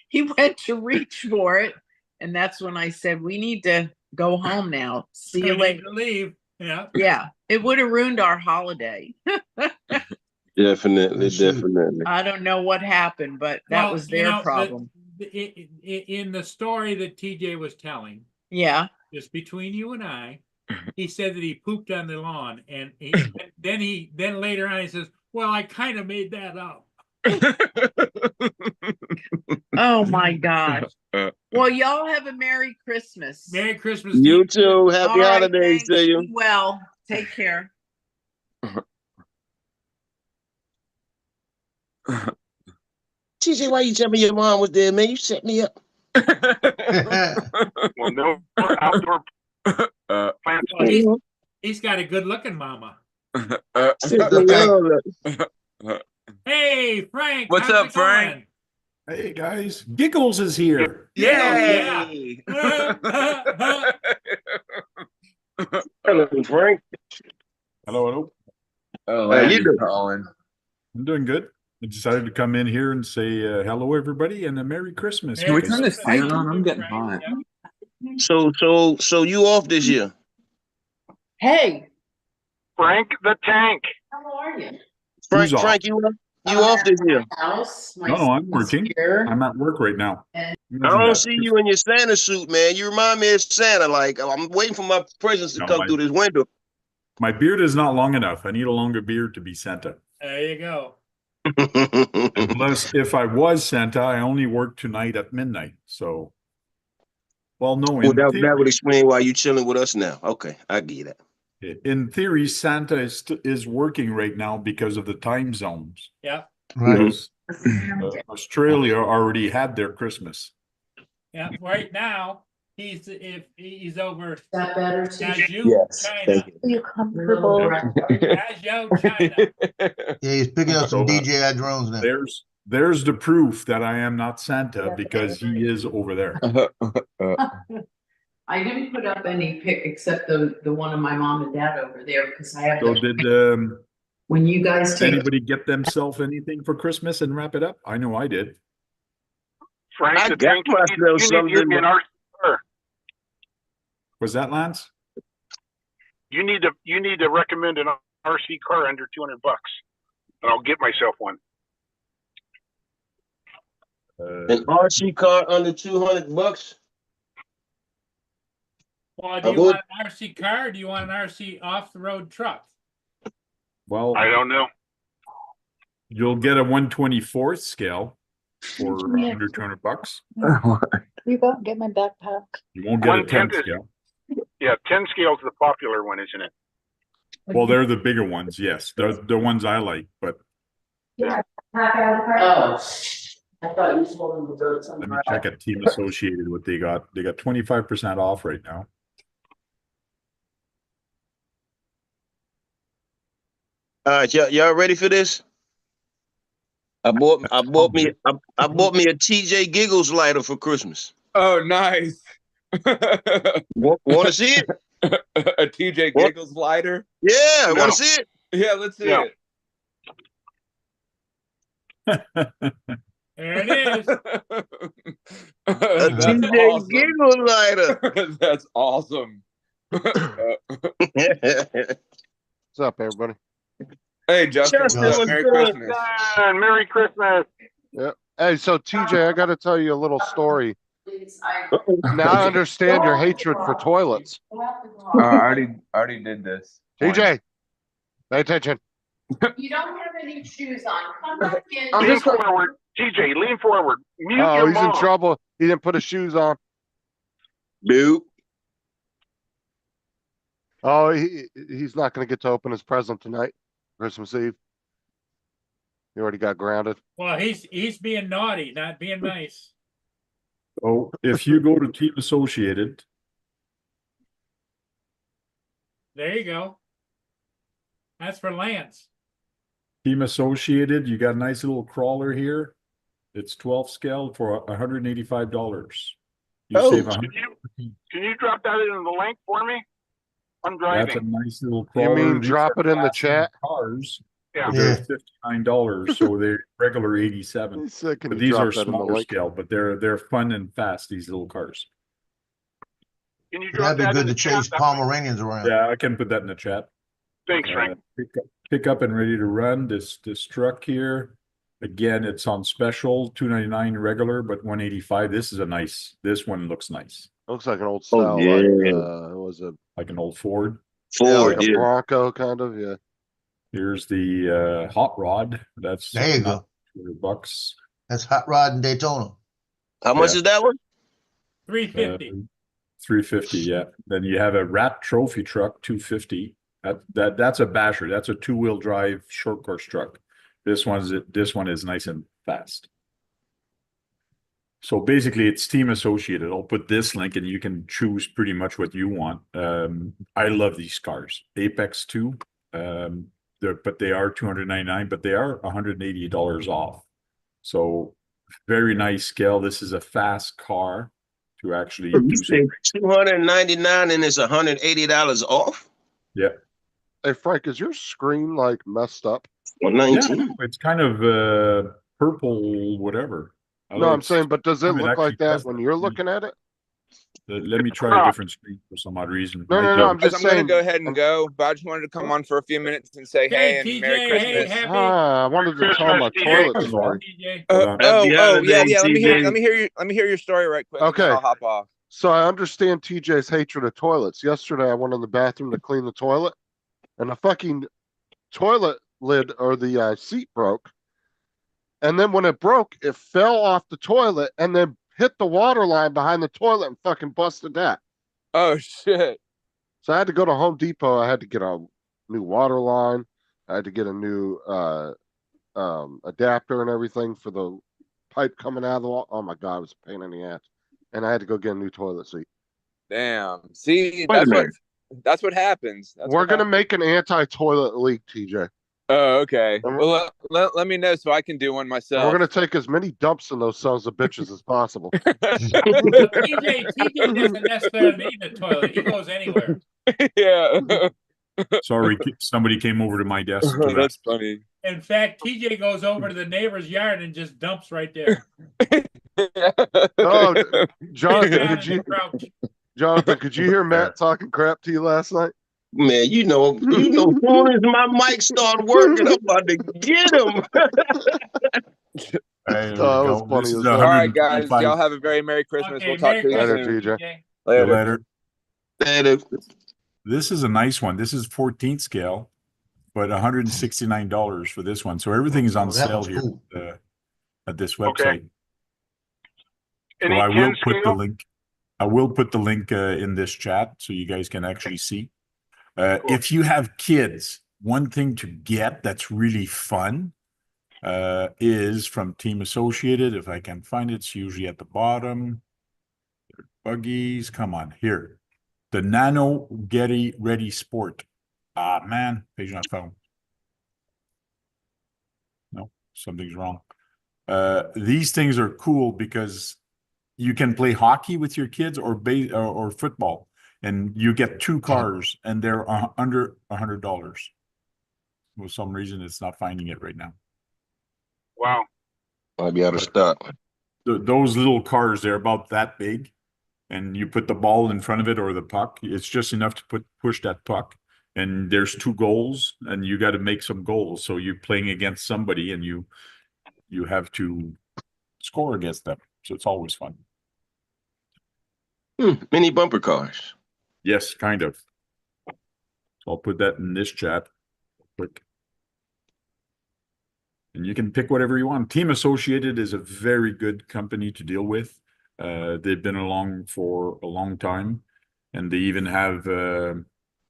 he went to reach for it. And that's when I said, we need to go home now. See We you need later. to leave. Yeah. Yeah, it would have ruined our holiday. Definitely, Shoot. definitely. I don't know what happened, but that Well, was you their know, problem. In the story that TJ was telling, Yeah. just between you and I, he said that he pooped on the lawn, and then later on he says, "Well, I kind of made that up." Oh my gosh. Well, y'all have a Merry Christmas. Merry Christmas to You too. Happy All right, holidays thanks. to you. Be well, take care. TJ, why you tell me your mom was there, man? You set me up. Well, no more outdoor plants. Well, he's got a good-looking mama. Set me up. Hey, Frank. What's how's up, it Frank? going? Hey guys, Giggles is here. Yay! Hello, Frank. Hello. Oh, How you Andy's doing? calling. I'm doing good. I decided to come in here and say hello, everybody, and a Merry Christmas. Merry Can we turn this Christmas. fan on? I'm getting hot. Yeah. So you off this year? Hey, Frank the Tank. how are you? Who's off? Frank, you off this year? House. My No, I'm son's working. here. I'm at work right now. I don't see you in your Santa suit, man. You remind me of Santa. Like I'm waiting for my presents to No, come through this window. My beard is not long enough. I need a longer beard to be Santa. There you go. Unless if I was Santa, I only work tonight at midnight. So, well, no, Well, that theory, would explain why you chilling with us now. Okay, I get it. in theory, Santa is working right now because of the time zones. Yeah. Right. Because, Australia already had their Christmas. Yeah. Right now, he's over Is that better too? Najou, Yes, China. thank you. Are you comfortable? Najou, China. Yeah, he's picking up some DJI drones now. There's the proof that I am not Santa because he is over there. I didn't put up any pic except the one of my mom and dad over there because I have So to, did when you guys take anybody get themselves anything for Christmas and wrap it up? I know I did. Frank I the got Tank. myself You need something. an RC car. Was that Lance? You need to recommend an RC car under $200, and I'll get myself one. An RC car under $200. Well, do you want an RC car or do you want an RC off-the-road truck? Well, I don't know. you'll get a 1/24th scale for under $200. You go get my backpack. You won't get a 1/10 10th is- scale. Yeah, 10 scale's the popular one, isn't it? Well, they're the bigger ones, yes. They're the ones I like, but Oh, I thought you told them to go let me somewhere check at Team Associated what they got. They got 25% off right now. All right, y'all ready for this? I bought me I bought me a TJ Giggles lighter for Christmas. Oh, nice. Want to see it? A TJ What? Giggles lighter. Yeah, No. want to see it? Yeah, let's see No. it. There it is. A That's TJ awesome. Giggles lighter. That's awesome. What's up, everybody? Hey, Justin, Justin, what's up? what's Merry good? Christmas. And Merry Christmas. Hey, so TJ, I got to tell you a little story. Now I understand your hatred for toilets. I already did this. TJ, pay attention. You don't have any shoes on. Come back in. I'm Lean just gonna- forward. TJ, lean forward. Mute Oh, your he's in mom. trouble. He didn't put his shoes on. Dude. Oh, he's not going to get to open his present tonight, Christmas Eve. He already got grounded. Well, he's being naughty, not being nice. Oh, if you go to Team Associated, There you go. That's for Lance. Team Associated, you got a nice little crawler here. It's 12 scale for $185. You Oh. save Can you drop that into the link for me? I'm That's a driving. nice little You crawler. mean These drop are it in the fast chat? Cars, Yeah. but they're $59, so they're regular 87. He said, can But you these are drop that in the smaller link? scale, but they're fun and fast. These little cars. Can you drop That'd be that in good to the chat? chase Pomeranians around. Yeah, I can put that in the chat. Thanks, Frank. Pick up and ready to run. This truck here, again, it's on special, $299 regular, but $185. This one looks nice, Looks like an old Oh, style, yeah. like, was it? like an old Ford. Yeah, like Ford, a yeah. Bronco kind of, yeah. Here's the hot rod. That's There you not go. $200. That's Hot Rod in Daytona. How much Yeah. is that one? 350. 350, yeah. Then you have a Rat Trophy truck, 250. That's a basher. That's a two-wheel drive short course truck. This one is nice and fast. So basically, it's Team Associated. I'll put this link, and you can choose pretty much what you want. I love these cars. Apex 2. But they are $299, but they are $180 off. So very nice scale. This is a fast car to actually do You say some. $299 and it's $180 off? Yeah. Hey, Frank, is your screen like messed up? Yeah, 119. it's kind of purple, whatever. No, I'm saying, but does it it look actually like that does when that. you're looking at it? Let me try a different screen for some odd reason. No, no, no, I'm Guys, just I'm gonna saying. go ahead and go, but I just wanted to come on for a few minutes and say hey and TJ, Merry hey, Christmas. happy. I wanted to tell my Christmas, toilet TJ. story. TJ. Hold on. Happy Yeah, holidays, yeah. TJ. Let me hear your story right quick. And then Okay. I'll hop off. So I understand TJ's hatred of toilets. Yesterday, I went in the bathroom to clean the toilet, and the fucking toilet lid or the seat broke. And then when it broke, it fell off the toilet and then hit the water line behind the toilet and fucking busted that. Oh shit. So I had to go to Home Depot. I had to get a new water line. I had to get a new adapter and everything for the pipe coming out of the wall. Oh my God, it was a pain in the ass. And I had to go get a new toilet seat. Damn. See, Wait a minute. that's what happens. We're going to make an anti-toilet leak, TJ. Oh, okay. And Well, let me know so I can do one And myself. we're going to take as many dumps in those sons of bitches as possible. TJ doesn't necessarily need a toilet. He goes anywhere. Yeah. Sorry, somebody came over to my desk. to That's ask. funny. In fact, TJ goes over to the neighbor's yard and just dumps right there. Oh, Jonathan, Down could in you, the crouch. Jonathan, could you hear Matt talking crap to you last night? Man, you know, soon as my mic start working, I'm about to get him. Hey, there we Oh, that was go. funny This is as hell. All right, guys. 125. Y'all have a very Merry Christmas. Okay, We'll talk Merry to you Later, Christmas, soon. TJ. TJ. See you Later. later. This is a nice one. This is 14th scale, but $169 for this one. So everything is on Oh, that sale one's here cool. at this Okay. website. So Any I will 10 put the scale? link. I will put the link in this chat so you guys can actually see. If you have kids, one thing to get that's really fun is from Team Associated. If I can find it, it's usually at the bottom. Buggies, come on, here. The Nano Getty Ready Sport. Ah, man, page not found. No, something's wrong. These things are cool because you can play hockey with your kids or football, and you get 2 cars, and they're under $100. For some reason, it's not finding it right now. Wow. Might be out of stock. Those little cars, they're about that big, and you put the ball in front of it or the puck. It's just enough to push that puck. And there's 2 goals, and you got to make some goals. So you're playing against somebody, and you have to score against them. So it's always fun. Mini bumper cars. Yes, kind of. So I'll put that in this chat quick. And you can pick whatever you want. Team Associated is a very good company to deal with. They've been along for a long time, and they even have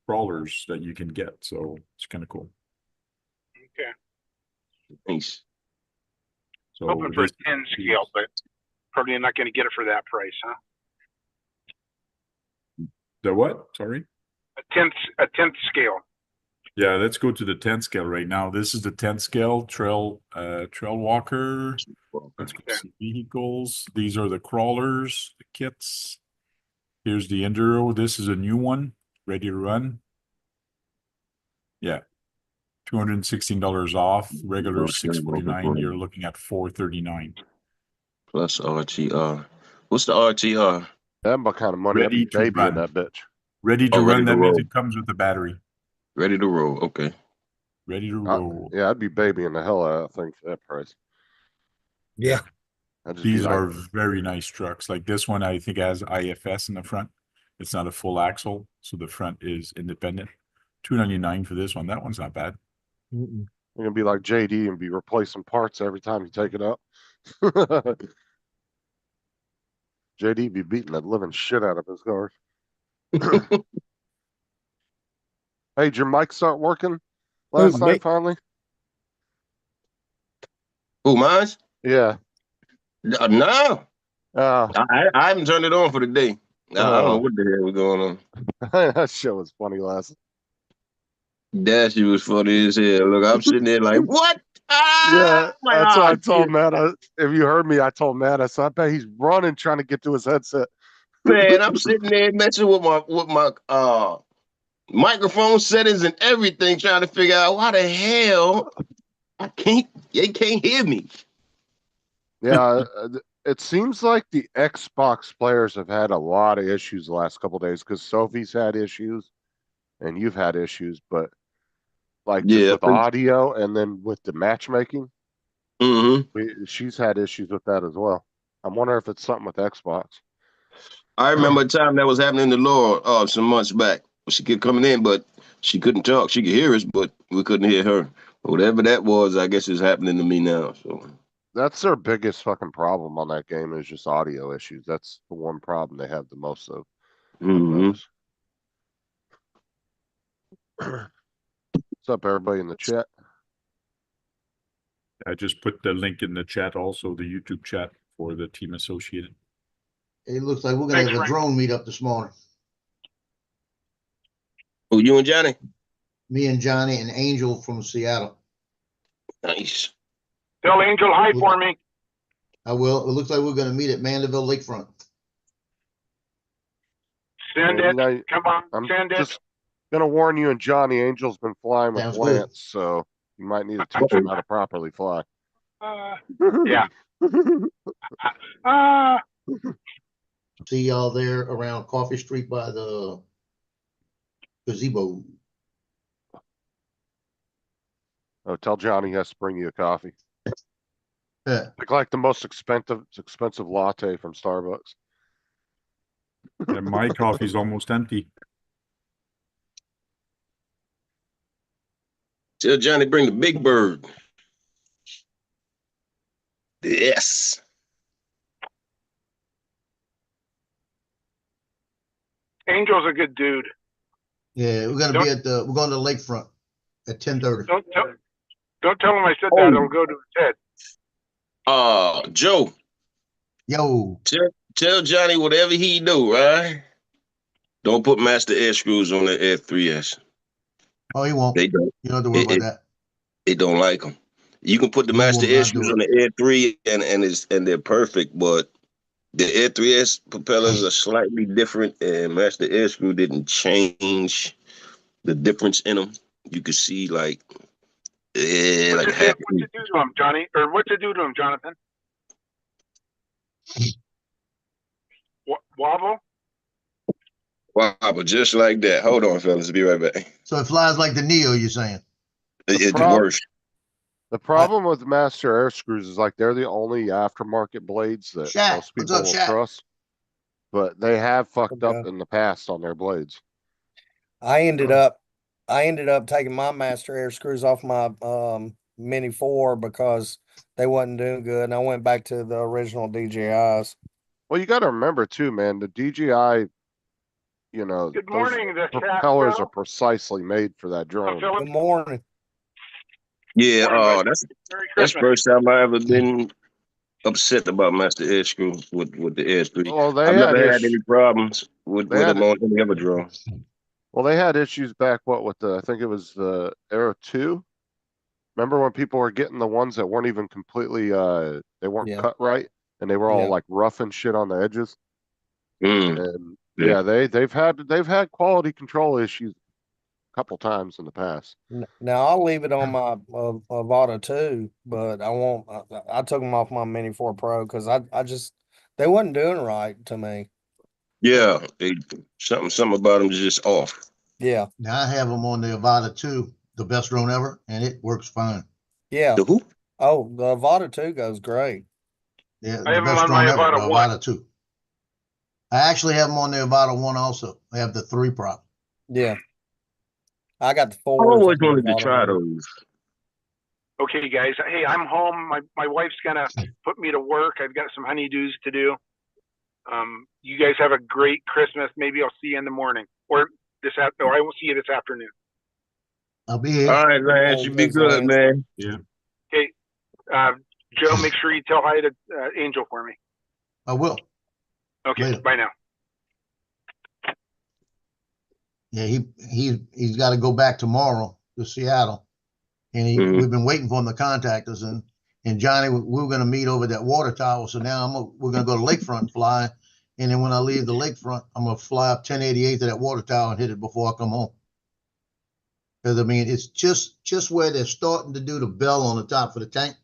crawlers that you can get. So it's kind of cool. Okay. Nice. So Hoping for a this- 10 scale, but probably not going to get it for that price, huh? The what? Sorry? A 10th scale. Yeah, let's go to the 10 scale right now. This is the 10 scale trail walker. Let's go see vehicles. These are the crawlers, the kits. Here's the Enduro. This is a new one, ready to run. Yeah. $216 off. Regular $649. You're looking at $439. Plus RTR. What's the RTR? That kind of money, I'd Ready be to baby in run. that bitch. Ready to Oh, ready run. to That means roll. it comes with the battery. Ready to roll. Okay. Ready to roll. Yeah, I'd be babying the hell out of that thing for that price. Yeah. I'd just be These like, are very nice trucks. Like this one, I think has IFS in the front. It's not a full axle, so the front is independent. $299 for this one. That one's not bad. Mm-mm. you're gonna be like JD and be replacing parts every time you take it up. JD be beating the living shit out of his cars. Hey, did your mic start working last night mic? finally? Who, mine? Yeah. No. I haven't turned it on for the day. I don't know what the hell was going on. That show was funny last. That shit was funny as hell. Look, I'm sitting there like, what? Yeah, my that's what I God, told dude. Matt. If you heard me, I told Matt. I said, I bet he's running trying to get to his headset. Man, I'm sitting there messing with my microphone settings and everything, trying to figure out why the hell they can't hear me. Yeah, it seems like the Xbox players have had a lot of issues the last couple of days because Sophie's had issues and you've had issues, but like just Yeah, with audio and then with the matchmaking, she's had issues with that as well. I'm wondering if it's something with Xbox. I remember a time that was happening to Laura some months back. She kept coming in, but she couldn't talk. She could hear us, but we couldn't hear her. Whatever that was, I guess is happening to me now. So That's their biggest fucking problem on that game is just audio issues. That's the one problem they have the most of. What's up, everybody in the chat? I just put the link in the chat, also the YouTube chat for the Team Associated. It looks like we're gonna have a drone meetup this morning. Who, you and Johnny? Me and Johnny and Angel from Seattle. Nice. Tell Angel hi for me. I will. It looks like we're gonna meet at Mandeville Lakefront. Send Yeah, it. now, Come on, I'm send it. just gonna warn you and Johnny, Angel's been flying with Sounds good. Lance, so you might need to teach him how to properly fly. Yeah. See y'all there around Coffee Street by the gazebo. Oh, tell Johnny he has to bring you a coffee. Yeah. Like the most expensive latte from Starbucks. And my coffee's almost empty. Tell Johnny bring the big bird. Yes. Angel's a good dude. Yeah, we're gonna be at we're going to the lakefront at 10:30. Don't tell him I said that. It'll go to his head. Joe. Yo. Tell Johnny whatever he do, right? Don't put master air screws on the F3S. Oh, he won't. They don't. You don't have to worry about that. They don't like them. You can put the We Master will Air not screws do on the Air 3 and they're perfect, but the Air 3S propellers are slightly different, and Master Air Screw didn't change the difference in them. You could see like What's half. it do to them, Johnny? Or what's it do to them, Jonathan? Wobble? Wow, but just like that. Hold on, fellas. Be right back. So it flies like the Neo, you're saying? It's prob- worse. The problem with Master Air Screws is like they're the only aftermarket blades that Shaq, most what's people up, will Shaq? trust. But they have fucked up Okay. in the past on their blades. I ended up taking my Master Air screws off my Mini 4 because they wasn't doing good, and I went back to the original DJIs. Well, you got to remember too, man, the DJI, you know, Good those morning, the chat propellers show. are precisely made for that drone. Philip. Good morning. Yeah, Morning, bud. that's Merry that's Christmas. first time I ever been upset about Master Air Screw with the Air 3. Well, they I've had never had issues. any problems with They had them on any other drone. Well, they had issues back with the I think it was the Aero 2. Remember when people were getting the ones that weren't even completely they weren't Yeah. cut right and they were all Yeah. like rough and shit on the edges. Mm. And Yeah. yeah, they've had quality control issues a couple times in the past. Now I'll leave it on my Avata 2, but I won't. I took them off my Mini 4 Pro because I just they wasn't doing right to me. Yeah, something about them is just off. Yeah, Now I have them on the Avata 2, the best drone ever, and it works fine. yeah. The who? Oh, the Avata 2 goes great. Yeah, I have the them best on my drone ever, the Avata 1. Avata 2. I actually have them on the Avata 1 also. I have the 3 prop. Yeah, I got the I 4s. always on the wanted to Avata try 1. those. Okay, guys. Hey, I'm home. My wife's gonna put me to work. I've got some honeydews to do. You guys have a great Christmas. Maybe I'll see you in the morning or or I will see you this afternoon. I'll be here. All right, Lance, you be good, man. Yeah. Okay, Joe, make sure you tell hi to Angel for me. I will. Okay, Later. bye now. Yeah, he's got to go back tomorrow to Seattle, and we've been waiting for him to contact us. And Johnny, we were going to meet over that water tower. So now we're going to go to Lakefront and fly, and then when I leave the Lakefront, I'm going to fly up 1088 to that water tower and hit it before I come home. Because I mean, it's just where they're starting to do the bell on the top for the tank,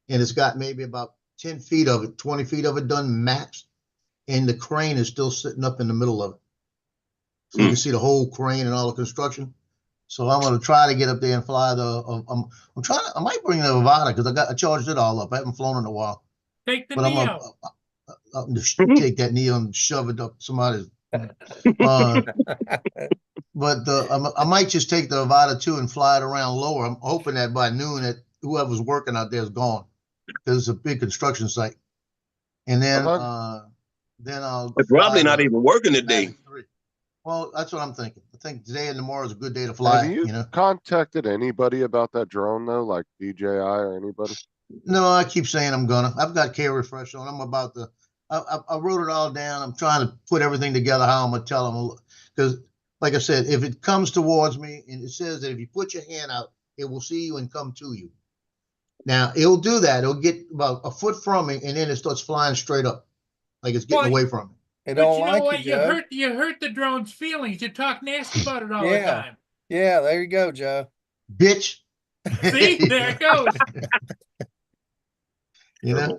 and it's got maybe about 10 feet of it, 20 feet of it done max, and the crane is still sitting up in the middle of it. So you can see the whole crane and all the construction. So I'm going to try to get up there and fly the. I might bring the Avata because I charged it all up. I haven't flown in a while. Take the But I'm Neo. gonna take that Neo and shove it up somebody's. But I might just take the Avata 2 and fly it around lower. I'm hoping that by noon that whoever's working out there is gone because it's a big construction site. And then I'll. It's probably not even working today. Well, that's what I'm thinking. I think today and tomorrow is a good day to fly. Have you contacted anybody about that drone though, like DJI or anybody? No, I keep saying I'm gonna. I've got Care Refresh on. I'm about to. I wrote it all down. I'm trying to put everything together. How I'm gonna tell them, because, like I said, if it comes towards me and it says that if you put your hand out, it will see you and come to you. Now it'll do that. It'll get about a foot from me, and then it starts flying straight up, like it's getting away from me. It But don't you know like what? you, Joe. You hurt the drone's feelings. You talk nasty about it all the Yeah. time. Yeah, there you go, Joe. Bitch. See, there it goes. You know.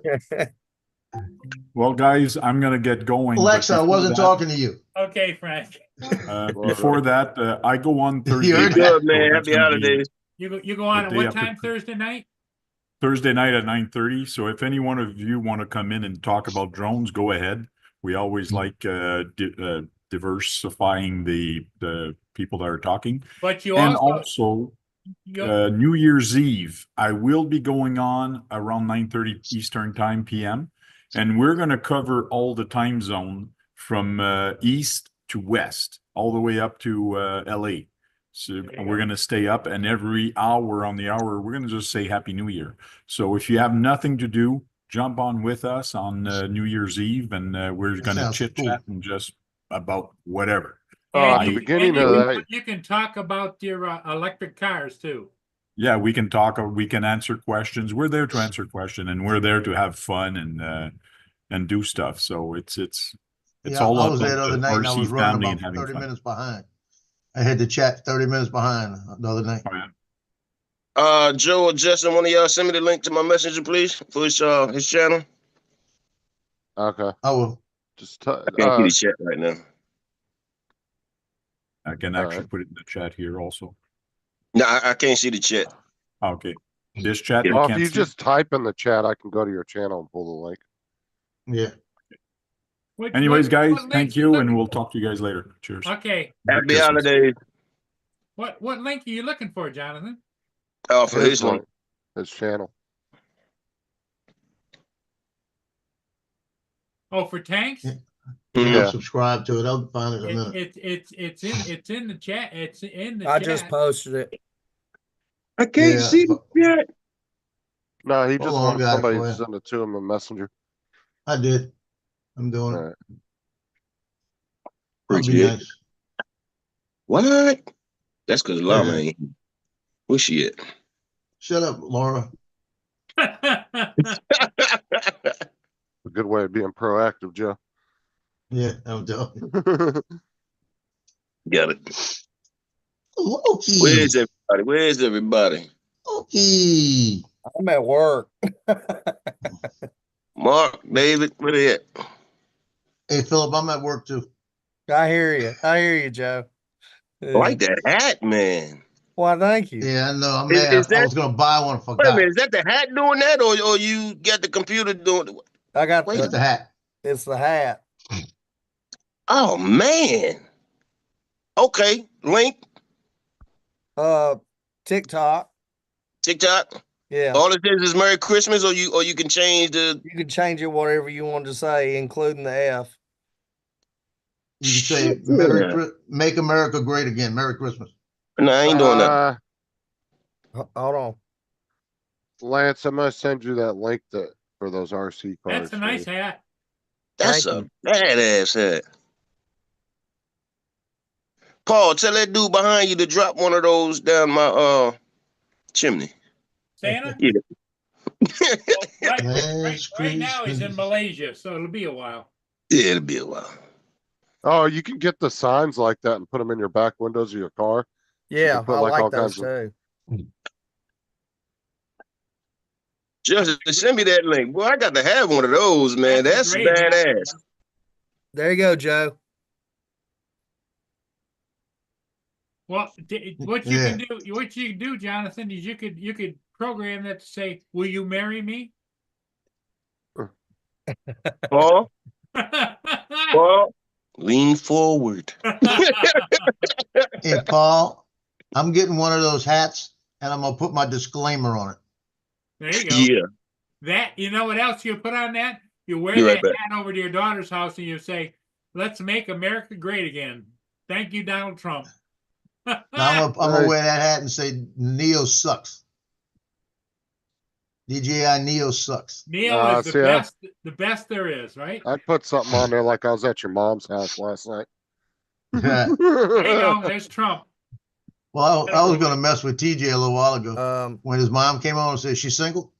Well, guys, I'm gonna get going. but Alexa, I before wasn't that- talking to you. Okay, Frank. Before that, I go on Thursday. You heard night, Good, so man. that's Happy gonna be holidays. You go on The at day what after time Thursday night? Thursday night at 9:30. So if any one of you want to come in and talk about drones, go ahead. We always like diversifying the people that are talking. But you And also New Year's Eve, I will be going on around 9:30 Eastern time PM, and we're going to cover all the time zone from east to west, all the way up to LA. So we're going to stay up, and every hour on the hour, we're going to just say Happy New Year. So if you have nothing to do, jump on with us on New Year's Eve, and we're going to sounds chit cool. chat and just about whatever. At the beginning of that, you can talk about your electric cars too. Yeah, we can talk, or we can answer questions. We're there to answer questions, and we're there to have fun and do stuff. So it's Yeah, all I was about there the other the night and I was RC running family about and having 30 fun. minutes behind. I had to chat 30 minutes behind the other night. Oh, yeah. Joe or Justin, one of y'all send me the link to my messenger, please, for his channel. Okay. I will. Just I can't see the chat right now. I can All actually right. put it in the chat here also. No, I can't see the chat. Okay. This chat, you well, if can't you see? just type in the chat, I can go to your channel and pull the link. Yeah. Anyways, guys, what link thank you you, looking and we'll for? talk to you guys later. Cheers. Okay. Merry Happy Christmas. holidays. What link are you looking for, Jonathan? Oh, for his link. His channel. Oh, for tanks? Yeah. Mhm. I'm subscribed to it. I'll find it in a minute. It's in the chat. It's in the I chat. just posted it. I can't Yeah, see the chat. No, he Hold just on, I wanted got it somebody for to you. send it to him in Messenger. I did. I'm doing All it. right. I'll be Appreciate it. nice. What? That's because Llama Yeah. ain't here. Where's she at? Shut up, Laura. A good way of being proactive, Joe. Yeah, I'm done. Got it. Loki. Where's everybody? Where's everybody? Loki. I'm at work. Mark, David, where they at? Hey, Philip, I'm at work too. I hear you. I hear you, Joe. I like that hat, man. Why, thank you. Yeah, I know. I'm Is mad. I that, was gonna buy one, wait a minute, forgot. is that the hat doing that, or you got the computer doing it? I got It's the hat. It's the hat. Oh, man. Okay, link, TikTok. TikTok. Yeah. All it says is Merry Christmas, or you can change the. You can change it whatever you want to say, including the F. You can say Yeah. Make America Great Again. Merry Christmas. No, I ain't doing that. Hold on. Lance, I'm gonna send you that link for those RC cars. That's a nice hat. That's Thank a badass hat. Paul, tell that dude behind you to drop one of those down my chimney. Santa? Yeah. Right now he's in Malaysia, so it'll be a while. Yeah, it'll be a while. Oh, you can get the signs like that and put them in your back windows of your car. Yeah, put I like all like those kinds too. Just send me that link. Boy, I got to have one of those, man. That's great hat. badass. There you go, Joe. Well, what you can do, Jonathan, is you could program that to say, "Will you marry me?" Paul, Paul, lean forward. Hey, Paul, I'm getting one of those hats and I'm gonna put my disclaimer on it. There you go. Yeah. That, you know what else you put on that? You wear Be that right back. hat over to your daughter's house and you say, "Let's make America great again. Thank you, Donald Trump." Now I'm gonna wear that hat and say Neo sucks. DJI Neo sucks. Neo is the best there is, right? I'd put something on there like I was at your mom's house last night. There you go. There's Trump. Well, I was gonna mess with TJ a little while ago when his mom came on and said she's single.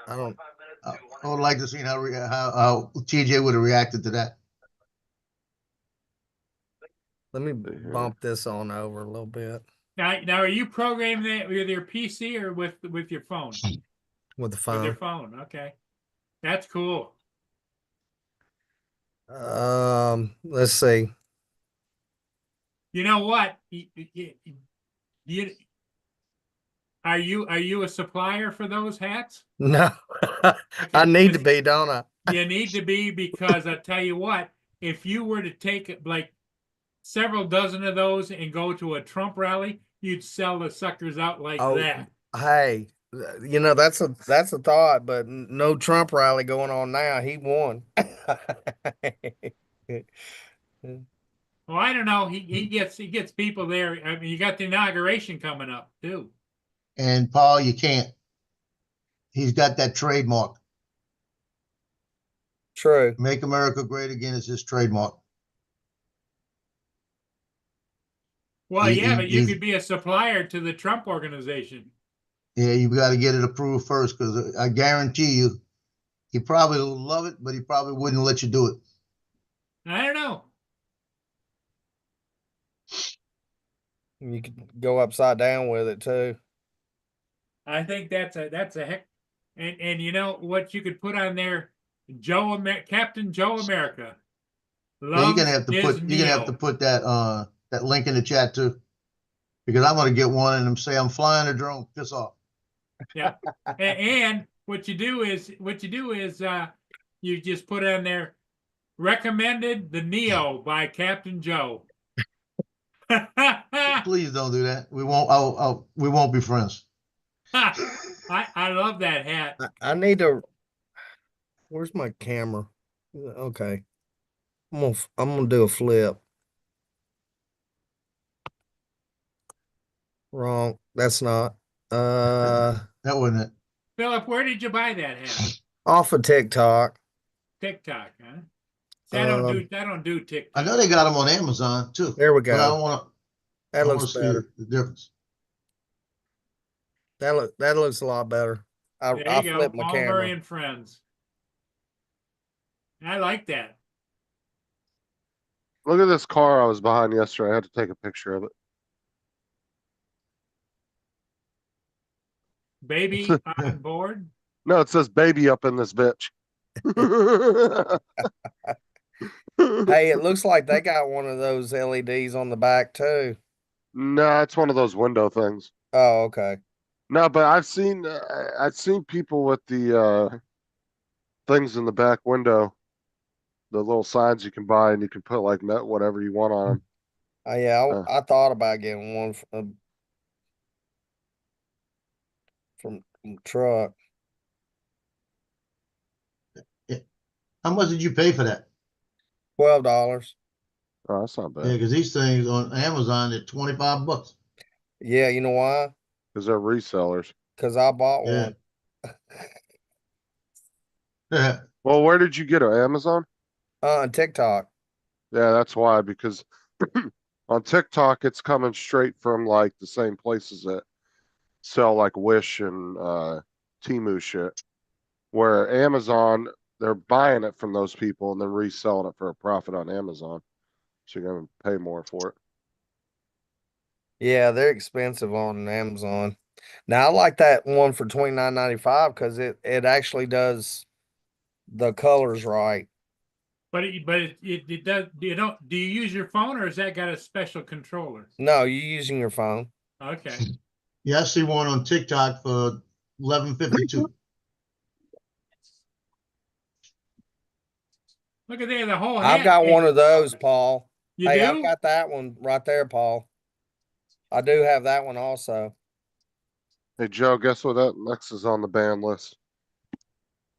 I don't. I would like to see how TJ would have reacted to that. Let me bump this on over a little bit Now, are you programming that with your PC or with your phone? with the With phone. your phone. Okay, that's cool. Let's see. You know what? Are you a supplier for those hats? No, I need to be, don't I? You need to be, because I tell you what, if you were to take like several dozen of those and go to a Trump rally, you'd sell the suckers out like that. Hey, you know, that's a thought, but no Trump rally going on now. He won. Well, I don't know. He gets people there. I mean, you got the inauguration coming up too. And Paul, you can't. He's got that trademark. True. Make America Great Again is his trademark. Well, He- yeah, he- but you he's- could be a supplier to the Trump organization. Yeah, you got to get it approved first, because I guarantee you, he probably will love it, but he probably wouldn't let you do it. I don't know. You could go upside down with it too. I think that's a heck. And you know what you could put on there, Captain Joe America. Yeah, you're gonna have to Loves put his Neo. that link in the chat too, because I'm gonna get one and them say I'm flying a drone. Piss off. Yeah. And what you do is you just put on there, recommended the Neo by Captain Joe. Please don't do that. We won't. We won't be friends. I love that hat. I need to. Where's my camera? Okay. I'm gonna do a flip. Wrong. That's not. That wasn't it. Philip, where did you buy that hat? Off of TikTok. TikTok, huh? See, I don't do TikTok. I know they got them on Amazon too. There we But I go. don't want to. That looks better. The difference. That looks a lot better. I There you go, flipped my Paul camera. Murray and Friends. I like that. Look at this car I was behind yesterday. I had to take a picture of it. Baby on board. No, it says baby up in this bitch. Hey, it looks like they got one of those LEDs on the back too. Nah, it's one of those window things. Oh, okay. No, but I've seen people with the things in the back window, the little signs you can buy, and you can put like whatever you want on them. Oh yeah, I thought about getting one from truck. How much did you pay for that? $12. Oh, that's not Yeah, bad because these things on Amazon at $25. Yeah, you know why? because they're resellers. Because I bought Yeah. one. Well, where did you get it? Amazon? TikTok. Yeah, that's why, because on TikTok it's coming straight from like the same places that sell like Wish and Temu shit. Where Amazon, they're buying it from those people and then reselling it for a profit on Amazon. So you're gonna pay more for it. Yeah, they're expensive on Amazon. Now I like that one for $29.95 because it actually does the colors right. But it does. Do you use your phone, or has that got a special controller? No, you're using your phone. Okay. Yeah, I see one on TikTok for $11.52. Look at there, the whole hat. I've got one of those, Paul. You Hey, do? I've got that one right there, Paul. I do have that one also. Hey Joe, guess what that next is on the ban list?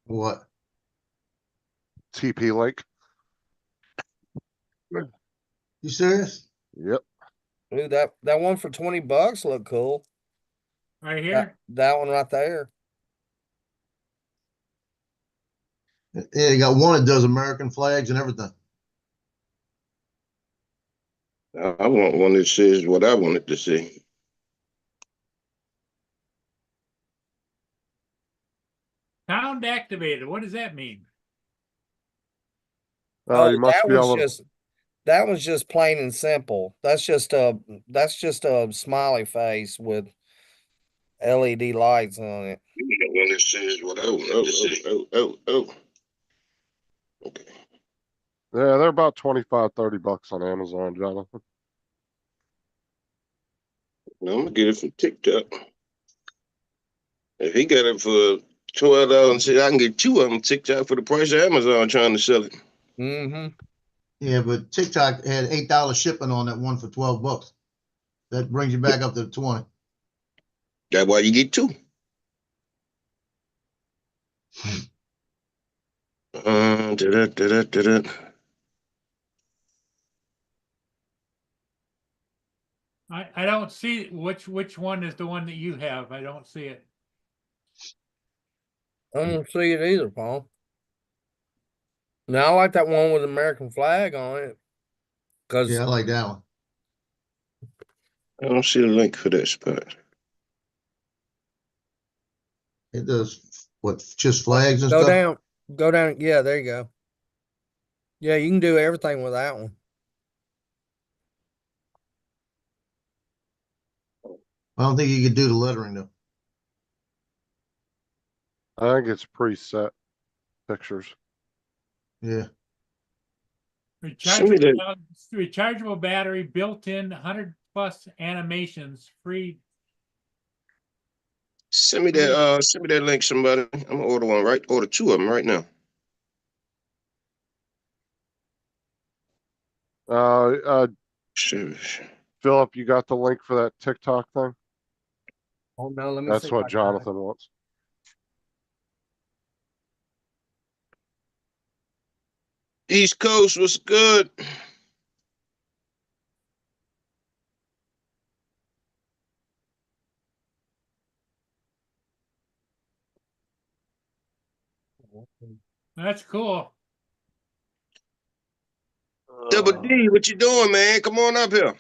What? TP Link. You serious? Yep. Ooh, that one for $20 look cool. Right here. That one right there. Yeah, you got one that does American flags and everything. I want one that says what I want it to say. Sound activated. What does that mean? Oh, you must that be one's able to. just that one's just plain and simple. That's just a smiley face with LED lights on it. One that says what I want it to say. Oh. Okay. Yeah, they're about $25-30 on Amazon, Jonathan. I'm gonna get it from TikTok. If he got it for $12 and said I can get two of them TikTok for the price of Amazon trying to sell it. Mm-hmm. Yeah, but TikTok had $8 shipping on that one for $12. That brings you back up to 20. That's why you get two. I don't see which one is the one that you have. I don't see it. I don't see it either, Paul. Now I like that one with the American flag on it. Cause Yeah, I like that one. I don't see the link for that spot. It does what, just flags and Go stuff? down, go down. Yeah, there you go. Yeah, you can do everything with that one. I don't think you could do the lettering though. I think it's preset pictures. Yeah. Send me that. Rechargeable battery, built-in 100+ animations, free. Send me that link, somebody. I'm gonna order one, right? Order 2 of them right now. Sure. Philip, you got the link for that TikTok thing? Oh no, let me That's see. what Jonathan wants. East Coast was good. That's cool. Double D, what you doing, man? Come on up here.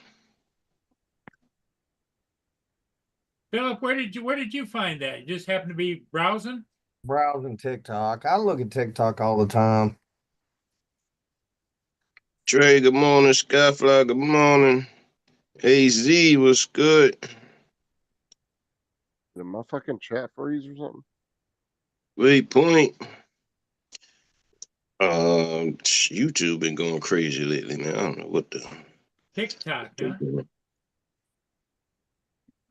Philip, where did you find that? You just happened to be browsing? Browsing TikTok. I look at TikTok all the time. Trey, good morning. Skyfly, good morning. AZ was good. Did my fucking chat freeze or something? Wait, point. YouTube been going crazy lately, man. I don't know what the TikTok, huh?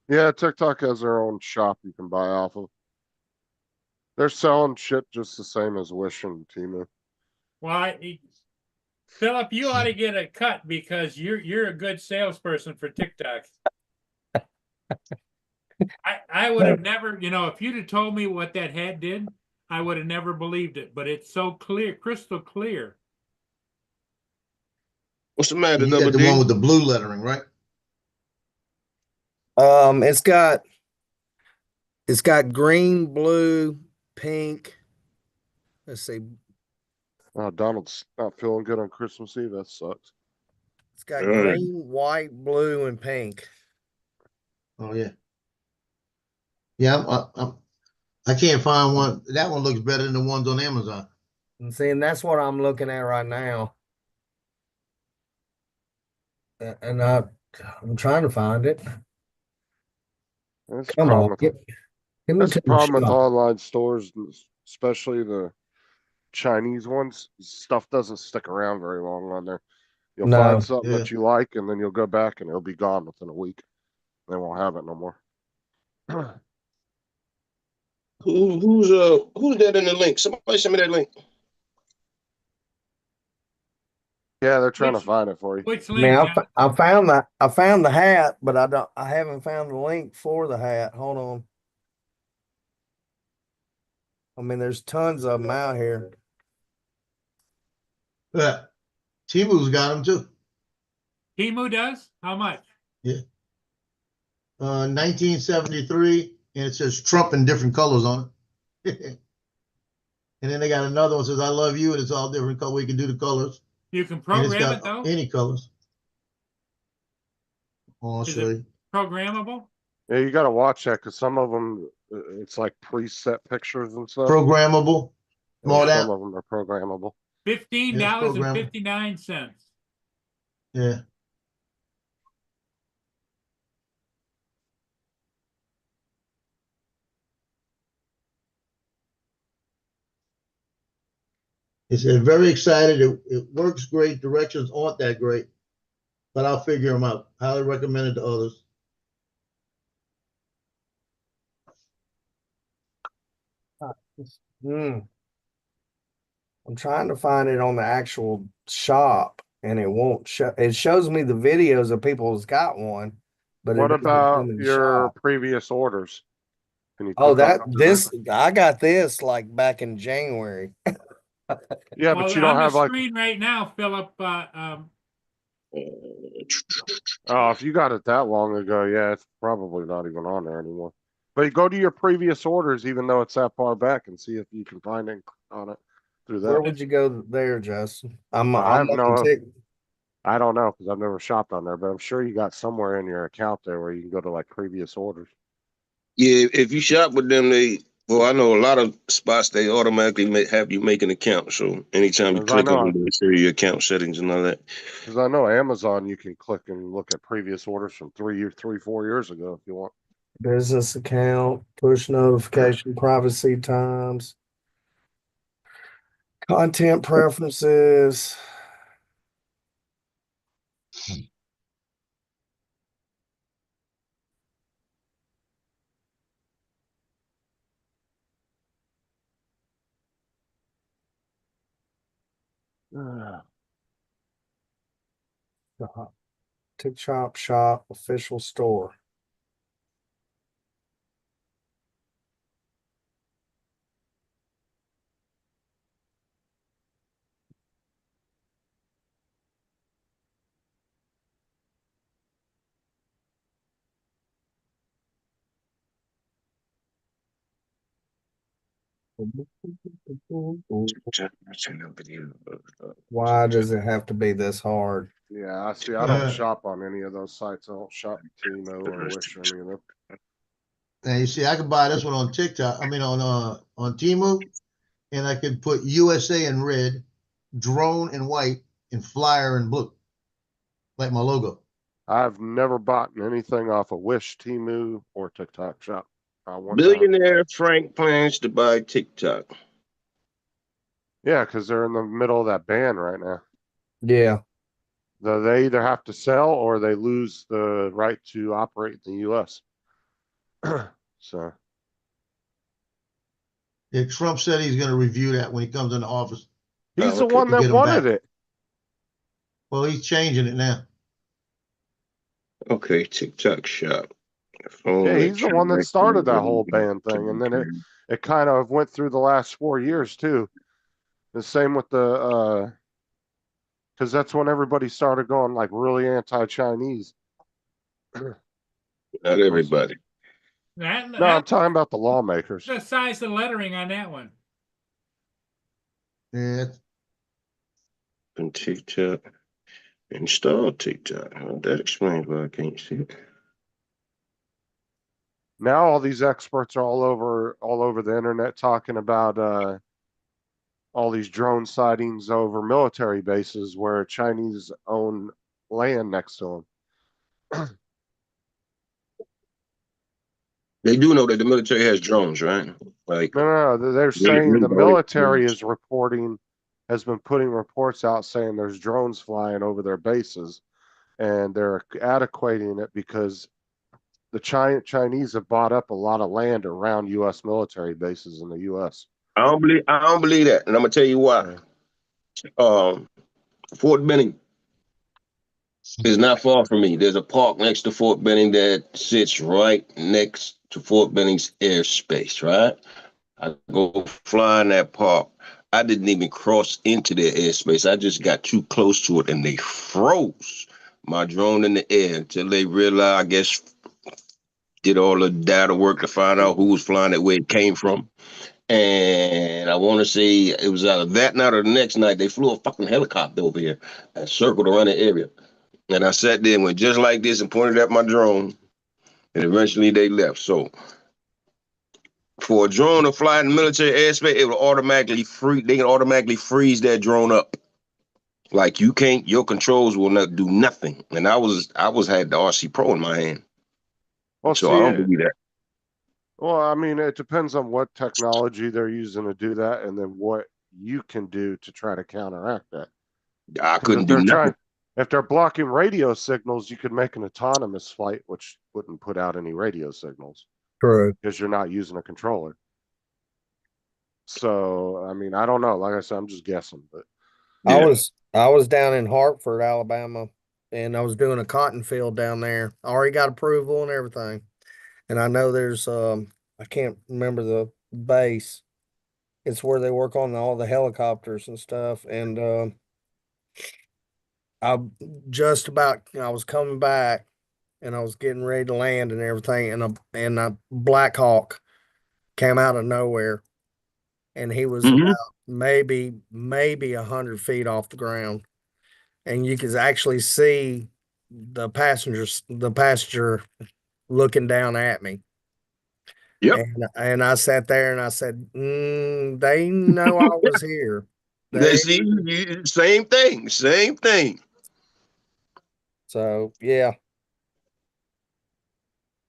Yeah, TikTok has their own shop you can buy off of. They're selling shit just the same as Wish and Temu. Well, Philip, you ought to get a cut because you're a good salesperson for TikTok. I would have never, if you'd have told me what that hat did, I would have never believed it. But it's so clear, crystal clear. What's the matter, You got the one with the blue lettering, right? It's got green, blue, pink. Let's see. Donald's not feeling good on Christmas Eve. That sucks. It's got green, white, blue, and pink. Oh yeah. Yeah, I can't find one. That one looks better than the ones on Amazon. And see, and that's what I'm looking at right now. And I'm trying to find it. That's Come on. Give me That's the to problem with shop. online stores, especially the Chinese ones. Stuff doesn't stick around very long on there. You'll No. find something Yeah. that you like, and then you'll go back, and it'll be gone within a week. They won't have it no more. who's that in the link? Somebody send me that link. Yeah, they're trying to find it for you. Which I link? mean, John? I found the hat, but I haven't found the link for the hat. Hold on. I mean, there's tons of them out here. Yeah. Temu's got them too. Temu does? How much? Yeah. 1973, and it says Trump in different colors on it. And then they got another one that says I love you, and it's all different color. We can do the colors. You can And it's program got it though? any colors. I'll Is show it you. programmable? Yeah, you got to watch that because some of them, it's like preset pictures and stuff. Programmable. And More some that. of them are programmable. $15.59. Yeah. He said, very excited. It works great. Directions aren't that great, but I'll figure them out. Highly recommend it to others. I'm trying to find it on the actual shop, and it won't show. It shows me the videos of people who's got one, but What it doesn't show about me the your shop. previous orders? Can you Oh, click on this I got this like back in January. Yeah, Well, but you don't on have the like. screen right now, Philip. Oh, if you got it that long ago, yeah, it's probably not even on there anymore. But go to your previous orders, even though it's that far back, and see if you can find it on it through that. Where would you go there, Justin? I have looking no. I don't know because I've never shopped on there, but I'm sure you got somewhere in your account there where you can go to like previous orders. Yeah, if you shop with them, well, I know a lot of spots they automatically have you make an account. So anytime you 'Cause I click on know, it, they show you your account settings and all that. because I know Amazon, you can click and look at previous orders from 4 years ago if you want. Business account, push notification, privacy times, content preferences. TikTok shop, official store. Why does it have to be this hard? Yeah, I see. I don't shop on any of those sites. I don't shop Temu or Wish or any of them. And you see, I could buy this one on TikTok. I mean, on Temu, and I could put USA in red, drone in white, and flyer in blue, like my logo. I've never bought anything off of Wish, Temu, or TikTok shop. One time. Billionaire Frank plans to buy TikTok. Yeah, because they're in the middle of that ban right now. Yeah. They either have to sell or they lose the right to operate in the U.S. So Yeah, Trump said he's going to review that when he comes into office. he's the one that wanted it. Well, he's changing it now. Okay, TikTok shop. Yeah, he's the one that started that whole ban thing, and then it kind of went through the last 4 years too. The same with the because that's when everybody started going like really anti-Chinese. Not everybody. No, I'm talking about the lawmakers. The size of lettering on that one. Yeah. And TikTok. Install TikTok. Well, that explains why I can't see it. Now all these experts are all over the internet talking about all these drone sightings over military bases where Chinese own land next to them. They do know that the military has drones, right? Like no, they're saying the military has been putting reports out saying there's drones flying over their bases, and they're adequating it because the Chinese have bought up a lot of land around U.S. military bases in the U.S. I don't believe that, and I'm gonna tell you why. Fort Benning is not far from me. There's a park next to Fort Benning that sits right next to Fort Benning's airspace, right? I go fly in that park. I didn't even cross into their airspace. I just got too close to it, and they froze my drone in the air until they realized, I guess, did all the data work to find out who was flying it, where it came from. And I want to say it was either that night or the next night, they flew a fucking helicopter over here and circled around the area. And I sat there and went just like this and pointed at my drone. And eventually they left. So for a drone to fly in the military airspace, it will automatically they can automatically freeze that drone up. Like you can't, your controls will not do nothing. And I had the RC Pro in my hand. Well, so I don't believe that. Well, I mean, it depends on what technology they're using to do that, and then what you can do to try to counteract that. I couldn't do nothing. If they're blocking radio signals, you could make an autonomous flight, which wouldn't put out any radio signals. True. Because you're not using a controller. So, I mean, I don't know. Like I said, I'm just guessing. But yeah. I was down in Hartford, Alabama, and I was doing a cotton field down there. I already got approval and everything. And I know there's I can't remember the base. It's where they work on all the helicopters and stuff. And I was coming back and I was getting ready to land and everything, and a Black Hawk came out of nowhere, and he was about maybe 100 feet off the ground, and you could actually see the passenger looking down at me. Yep. And I sat there and I said, they know I was here. They see same thing. So yeah.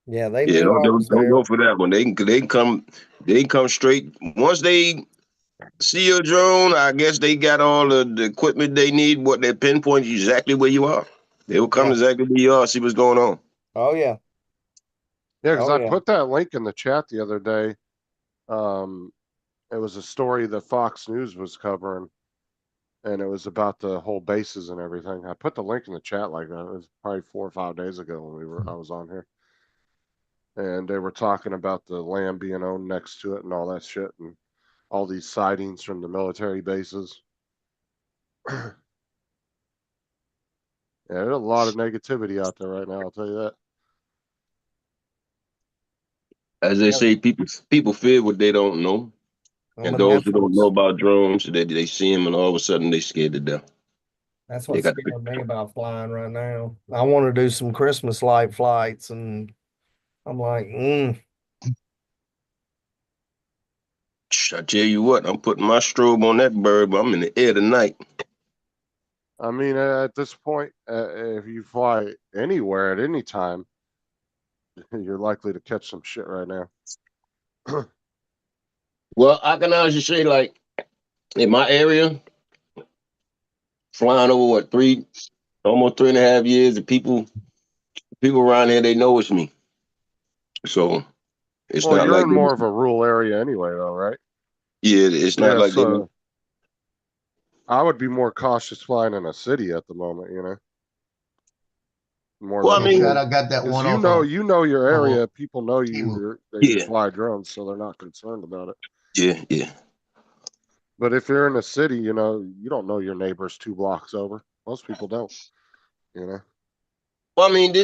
Yeah, they Yeah, knew I was don't there. go for that one. They can come straight. Once they see your drone, I guess they got all the equipment they need. What they pinpoint exactly where you are. They will come Yeah. exactly where you are. See what's going on. Oh yeah. Yeah, because Oh, I yeah. put that link in the chat the other day. It was a story that Fox News was covering, and it was about the whole bases and everything. I put the link in the chat like that. It was probably 4 or 5 days ago when I was on here, and they were talking about the land being owned next to it and all that shit, and all these sightings from the military bases. Yeah, there's a lot of negativity out there right now. I'll tell you that. As they say, people fear what they don't know. And those who don't know about drones, they see them and all of a sudden they scared to death. That's what's scaring me about flying right now. I want to do some Christmas light flights, and I'm like, I tell you what, I'm putting my strobe on that bird, but I'm in the air tonight. I mean, at this point, if you fly anywhere at any time, you're likely to catch some shit right now. Well, I can honestly say, like, in my area, flying over almost 3.5 years, the people around here, they know it's me. So it's Well, not you're like in more of a rural area anyway, though, right? Yeah, it's not like so I would be more cautious flying in a city at the moment, you know. More Well, I mean, I got that one you off. you know your area. People know you. You Yeah. fly drones, so they're not concerned about it. Yeah. But if you're in a city, you know, you don't know your neighbors 2 blocks over. Most people don't, you know. Well, I mean,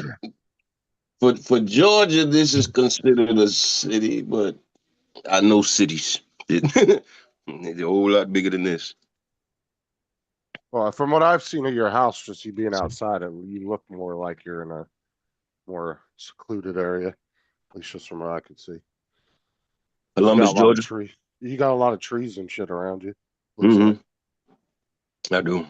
for Georgia, this is considered a city, but I know cities. They're a whole lot bigger than this. Well, from what I've seen of your house, just you being outside, you look more like you're in a more secluded area, at least just from what I could see. Columbus, Georgia. You got a lot of trees and shit around you. Mm-hmm. I do.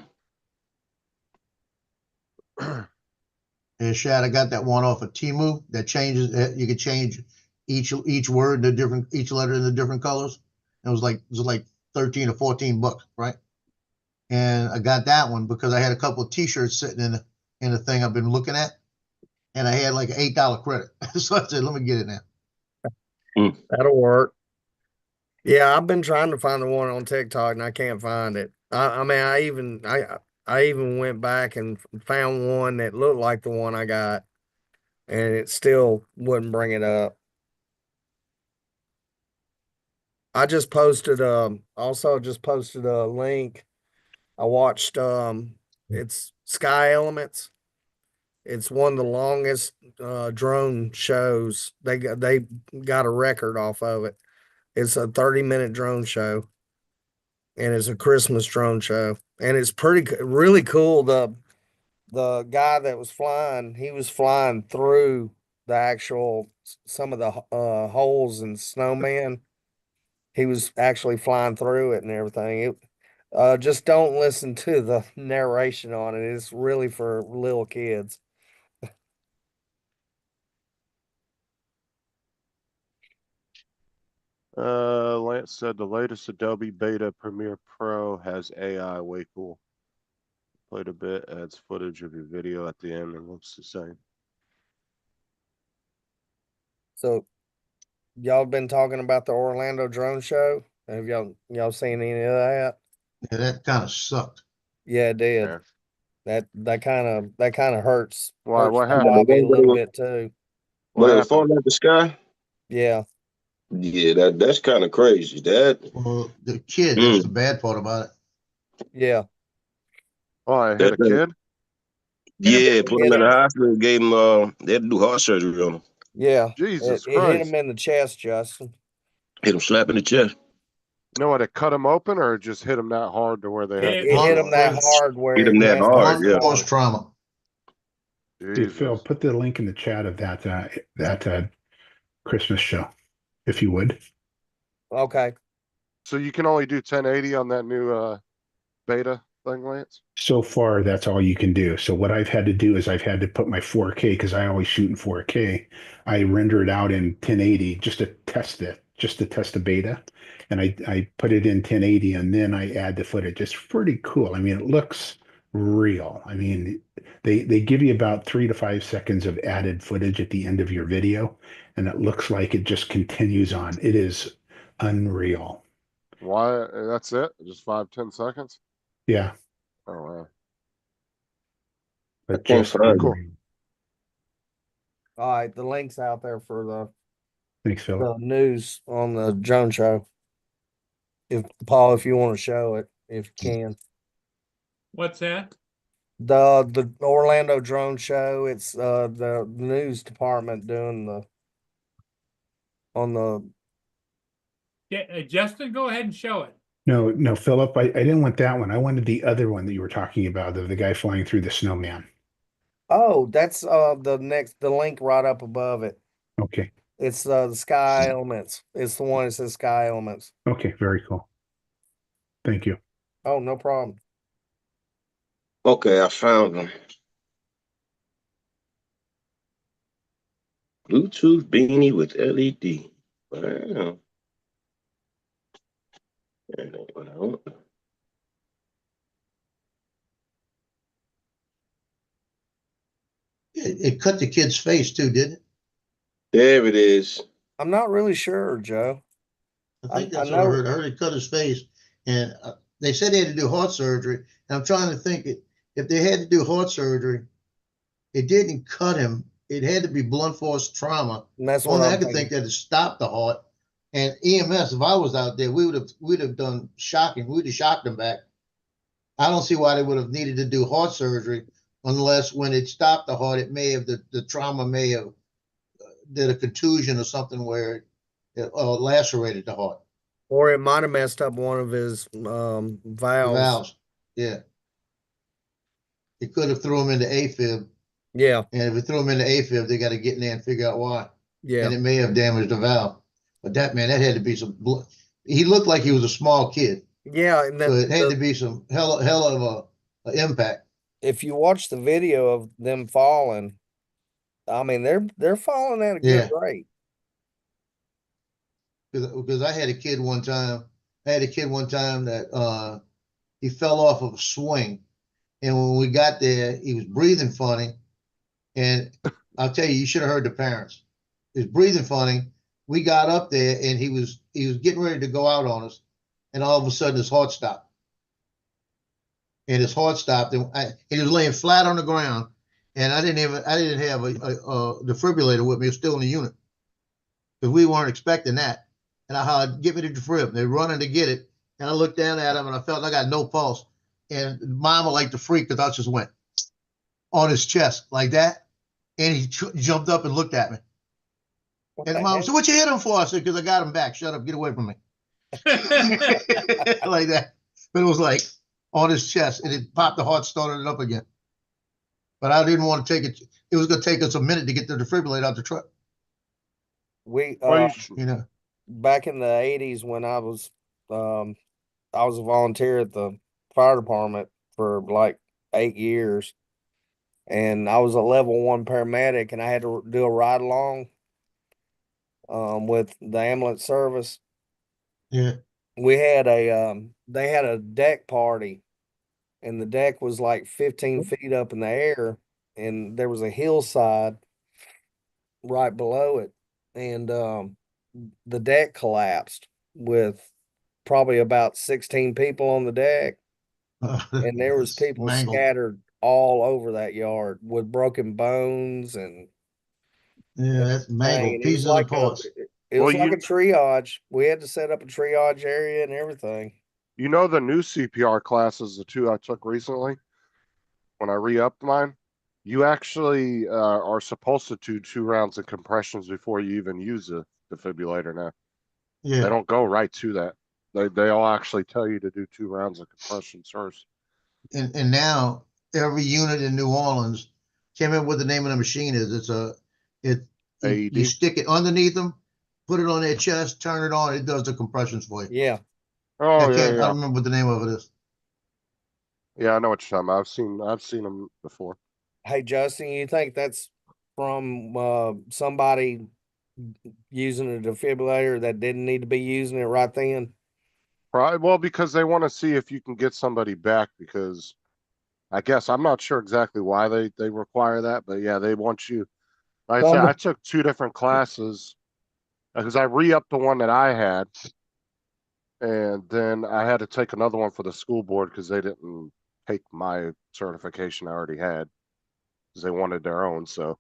Yeah, Shad, I got that one off of Temu that changes. You could change each word to each letter in the different colors. It was like 13 or 14 bucks, right? And I got that one because I had a couple of T-shirts sitting in the thing I've been looking at, and I had like an $8 credit. So I said, let me get it now. That'll work. Yeah, I've been trying to find the one on TikTok and I can't find it. I mean, I even went back and found one that looked like the one I got, and it still wouldn't bring it up. I just posted also just posted a link. I watched it's Sky Elements. It's one of the longest drone shows. They got a record off of it. It's a 30-minute drone show, and it's a Christmas drone show, and it's really cool. The guy that was flying, he was flying through the actual some of the holes in Snowman. He was actually flying through it and everything. Just don't listen to the narration on it. It's really for little kids. Lance said the latest Adobe Beta Premiere Pro has AI. Way cool. Played a bit, adds footage of your video at the end, and looks the same. So, y'all been talking about the Orlando drone show? Have y'all seen any of that? Yeah, that kind of sucked. Yeah, it did. Yeah. That kind of hurts. Why? Hurts What the happened? hobby a little bit too. But it falling out the sky? Yeah. Yeah, that's kind of crazy. Well, the kid, that's the bad part about it. Yeah. Oh, I hit a kid? Yeah, put him in the hospital, gave him they had to do heart surgery on him. Yeah. Jesus It hit him in the chest, Justin. Hit him slap in the chest. You know what? It cut them open, or it just hit them that hard to where they had. It It hit them that Blunt hard where Hit it 'em that messed hard, up yeah. the force water. trauma. Dude, Phil, Jesus. put the link in the chat of that Christmas show, if you would. Okay. So you can only do 1080 on that new beta thing, Lance? So far, that's all you can do. So what I've had to do is I've had to put my 4K because I always shoot in 4K. I render it out in 1080 just to test it, just to test the beta. And I put it in 1080 and then I add the footage. It's pretty cool. I mean, it looks real. I mean, they give you about 3 to 5 seconds of added footage at the end of your video, and it looks like it just continues on. It is unreal. Why? That's it? Just 5-10 seconds? Yeah, Oh, wow. but can't just find it. unreal. All right. The link's out there for Thanks, Philip. the news on the drone show. If Paul, if you want to show it, if you can. What's that? The Orlando drone show, it's the news department doing on the Yeah, Justin, go ahead and show it. No, Philip, I didn't want that one. I wanted the other one that you were talking about, the guy flying through the snowman. Oh, that's the link right up above it. Okay. It's the Sky Elements. It's the one that says Sky Elements. Okay, very cool. Thank you. Oh, no problem. Okay, I found them. Bluetooth beanie with LED. Wow. That ain't what I want. It cut the kid's face too, didn't it? There it is. I'm not really sure, Joe. I think I that's what I know- heard. I heard it cut his face, and they said they had to do heart surgery. And I'm trying to think if they had to do heart surgery, it didn't cut him. It had to be blunt force trauma. And that's Only what I I'm could think thinking. that it stopped the heart. And EMS, if I was out there, we'd have done shocking. We'd have shocked him back. I don't see why they would have needed to do heart surgery unless when it stopped the heart, it may have the trauma may have did a contusion or something where it lacerated the heart. Or it might have messed up one of his The valves. valves. Yeah. It could have threw him into AFib. Yeah, And if it threw him into AFib, they got to get in there and figure out why. yeah. And it may have damaged the valve. But that had to be some. He looked like he was a small kid, Yeah, and so it had to be some hell of a impact. if you watch the video of them falling, I mean they're falling at a good rate. Because I had a kid one time. That he fell off of a swing, and when we got there, he was breathing funny. And I'll tell you should have heard the parents. He was breathing funny. We got up there, and he was getting ready to go out on us, and all of a sudden his heart stopped. And his heart stopped, and he was laying flat on the ground, and I didn't have a defibrillator with me. It was still in the unit because we weren't expecting that. And I hollered, "Get me the defib." They're running to get it, and I looked down at him, and I felt I got no pulse. And Mama, like the freak, because I just went on his chest like that, and he jumped up and looked at me. And Mom said, "What you hit him for?" I said, "Because I got him back. Shut up, get away from me." Like that. But it was like on his chest, and it popped the heart, started it up again. But I didn't want to take it. It was going to take us a minute to get the defibrillator out the truck. We You know, back in the 80s when I was a volunteer at the fire department for like 8 years, and I was a level 1 paramedic, and I had to do a ride along with the ambulance service. yeah. We had they had a deck party, and the deck was like 15 feet up in the air, and there was a hillside right below it, and the deck collapsed with probably about 16 people on the deck, and there was people Mangled. scattered all over that yard with broken bones and Yeah, that's mangled. it was Pieces like of parts. it was Well, like a triage. We had to set up a triage area and everything. You know the new CPR classes, the 2 I took recently, when I re-upped mine, you actually are supposed to do 2 rounds of compressions before you even use the defibrillator now. Yeah. They don't go right to that. They'll actually tell you to do 2 rounds of compressions first. And now every unit in New Orleans, can't remember what the name of the machine is. You AED. stick it underneath them, put it on their chest, turn it on, it does the compressions for you. Yeah. Oh I yeah, don't remember what the name of it is. yeah. I know what you're talking about. I've seen them before. Hey, Justin, you think that's from somebody using a defibrillator that didn't need to be using it right then? Probably, well, because they want to see if you can get somebody back. Because I guess I'm not sure exactly why they require that, but yeah, they want you. Like I said, I took 2 different classes because I re-upped the one that I had, and then I had to take another one for the school board because they didn't take my certification I already had because they wanted their own. So,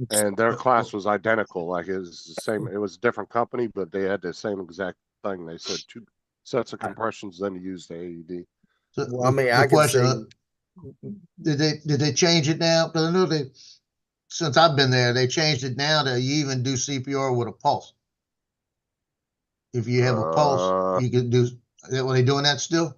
and their class was identical. Like it was the same. It was a different company, but they had the same exact thing. They said 2 sets of compressions, then you use the AED. So Well, I mean, the I can question, see. did they change it now? Because I know since I've been there, they changed it now that you even do CPR with a pulse. If you have a pulse, you can do. Are they doing that still?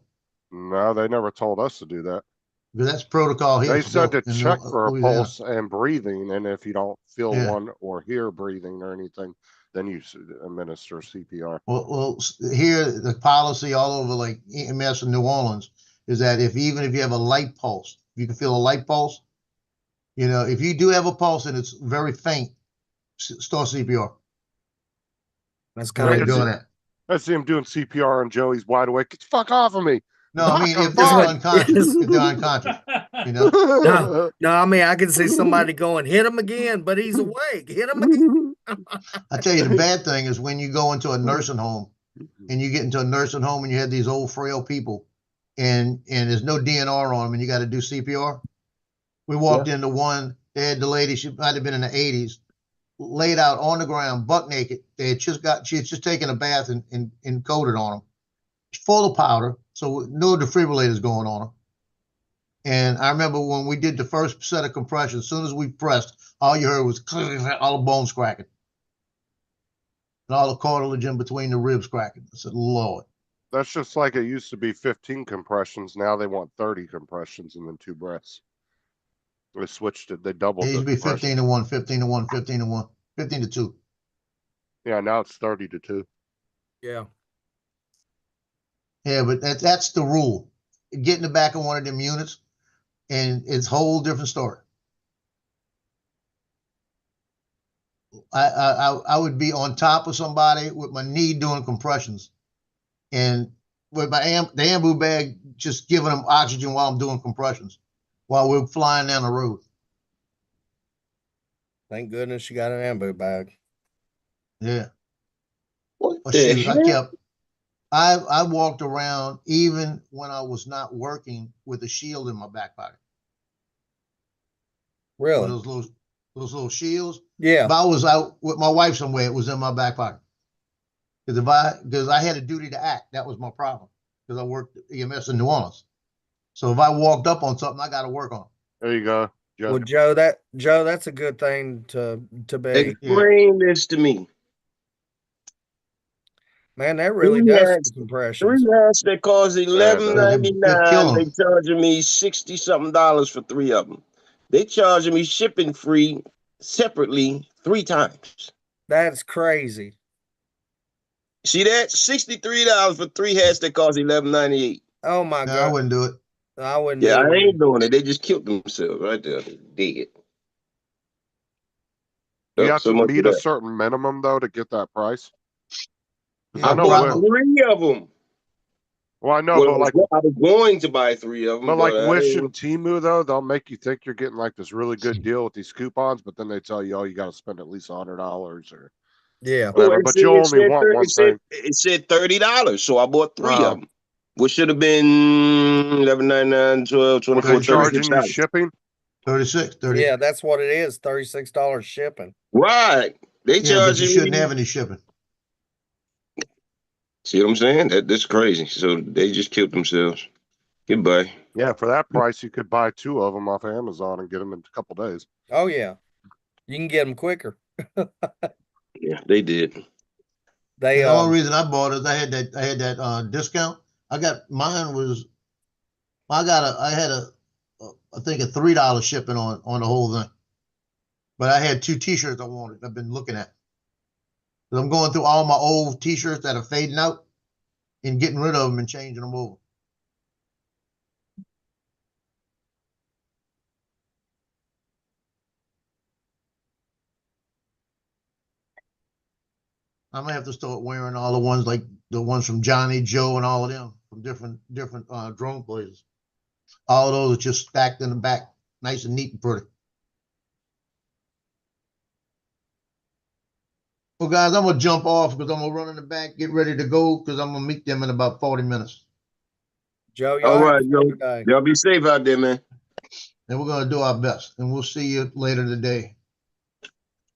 No, they never told us to do that. Because that's protocol here. They said to in check for a Louisiana. pulse and breathing, and if you don't feel Yeah. one or hear breathing or anything, then you administer CPR. Well, here the policy all over like EMS in New Orleans is that even if you have a light pulse, if you can feel a light pulse, if you do have a pulse and it's very faint, start CPR. That's kind of doing that. I see him doing CPR and Joey's wide awake. Get the fuck off of me. No, I mean if they're unconscious, if they're unconscious, No, I mean I can see somebody going, hit him again, but he's awake. Hit him again. I tell you, the bad thing is when you go into a nursing home and you get into a nursing home and you have these old frail people and there's no DNR on them and you got to do CPR. We walked into one, they had the lady, she might have been in the 80s, laid out on the ground, buck naked. She had just taken a bath and coated on them. Full of powder, so no defibrillators going on her. And I remember when we did the first set of compressions, as soon as we pressed, all you heard was all the bones cracking. And all the cartilage in between the ribs cracking. I said, Lord. That's just like it used to be 15 compressions. Now they want 30 compressions and then 2 breaths. They switched it. They doubled It it. used to be 15 to 1, 15 to 1, 15 to 1, 15 to 2. Yeah, now it's 30 to 2. Yeah. Yeah, but that's the rule. Get in the back of one of them units, and it's a whole different story. I would be on top of somebody with my knee doing compressions, and with my the ambu bag just giving them oxygen while I'm doing compressions, while we're flying down the road. Thank goodness you got an ambu bag. Yeah. What Well, the shoot, hell? I walked around even when I was not working with a shield in my back pocket. Really? Those little shields. Yeah. If I was out with my wife somewhere, it was in my back pocket. Because I had a duty to act. That was my problem. Because I worked EMS in New Orleans. So if I walked up on something, I got to work on it. There you go. Well, Joe, that's a good thing to be. Explain this to me. Man, that really does compressions. 3 hats that cost $11.99. They charging me $60-something for 3 of them. They charging me shipping free separately 3 times. That's crazy. See that? $63 for 3 hats that cost $11.98. Oh my God! I wouldn't do it. I wouldn't. Yeah, I ain't doing it. They just killed themselves right there. They did. You have to meet a certain minimum though to get that price. I bought 3 of them. Well, I know, Well, but I was going to buy 3 of them. But like Wish and Temu though, they'll make you think you're getting like this really good deal with these coupons, but then they tell you, oh, you got to spend at least $100 or whatever. But you only want one thing. It said $30, so I bought 3 of them, which should have been $11.99, $12, $24, They're charging you $36. shipping. 36, 30. Yeah, that's what it is. $36 shipping. Right. They but you charging shouldn't me. have any shipping. See what I'm saying? That's crazy. So they just killed themselves. Goodbye. Yeah, for that price, you could buy 2 of them off Amazon and get them in a couple days. Oh yeah, you can get them quicker. Yeah, they did. They The only reason I bought it is I had that discount. I got mine was I had I think a $3 shipping on the whole thing. But I had 2 t-shirts I wanted. I've been looking at. So I'm going through all my old t-shirts that are fading out and getting rid of them and changing them over. I'm gonna have to start wearing all the ones like the ones from Johnny Joe and all of them from different drone places. All of those are just stacked in the back, nice and neat and pretty. Well, guys, I'm gonna jump off because I'm gonna run in the back, get ready to go because I'm gonna meet them in about 40 minutes. Joe, All y'all right, Joe. Y'all be safe out there, man. And we're gonna do our best. And we'll see you later today.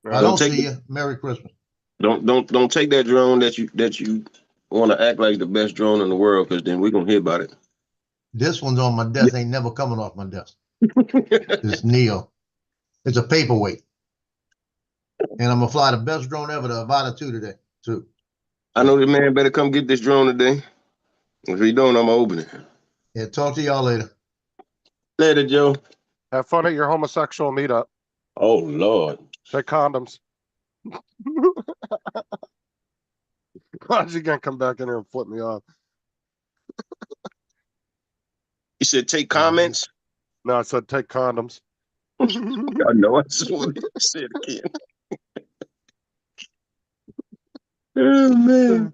I Don't don't take see you. Merry Christmas. Don't take that drone that you want to act like the best drone in the world, because then we're gonna hear about it. This one's on my desk. Ain't never coming off my desk. It's Neo. It's a paperweight. And I'm gonna fly the best drone ever, the Avata 2 today, too. I know the man better come get this drone today. If he don't, I'm gonna open it. Yeah, talk to y'all later. Later, Joe. Have fun at your homosexual meetup. Oh Lord. Take condoms. How's he gonna come back in here and flip me off? You said take comments? No, I said take condoms. I know I said again. Oh man.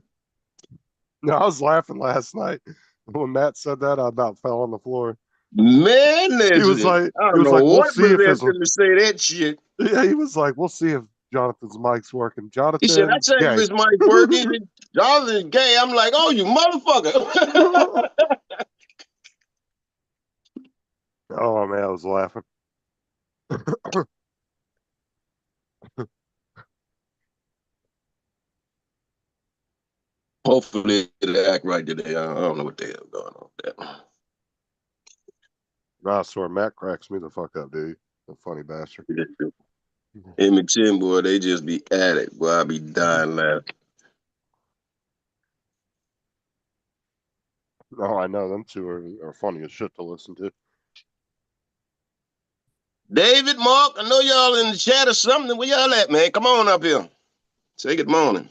No, I was laughing last night when Matt said that. I about fell on the floor. Man, he was like, I don't know we'll what see if his, possessed him to say that shit. Yeah, he was like, we'll see if Jonathan's mic's working. Jonathan, He said, I checked gay. this mic working. Jonathan's gay. I'm like, oh, you motherfucker. Oh man, I was laughing. Hopefully it'll act right today. I don't know what the hell going on with that. I swear, Matt cracks me the fuck up, dude. The funny bastard. Him and Tim, boy, they just be at it. Boy, I be dying laughing. Oh, I know. Them two are funny as shit to listen to. David, Mark, I know y'all in the chat or something. Where y'all at, man? Come on up here. Say good morning.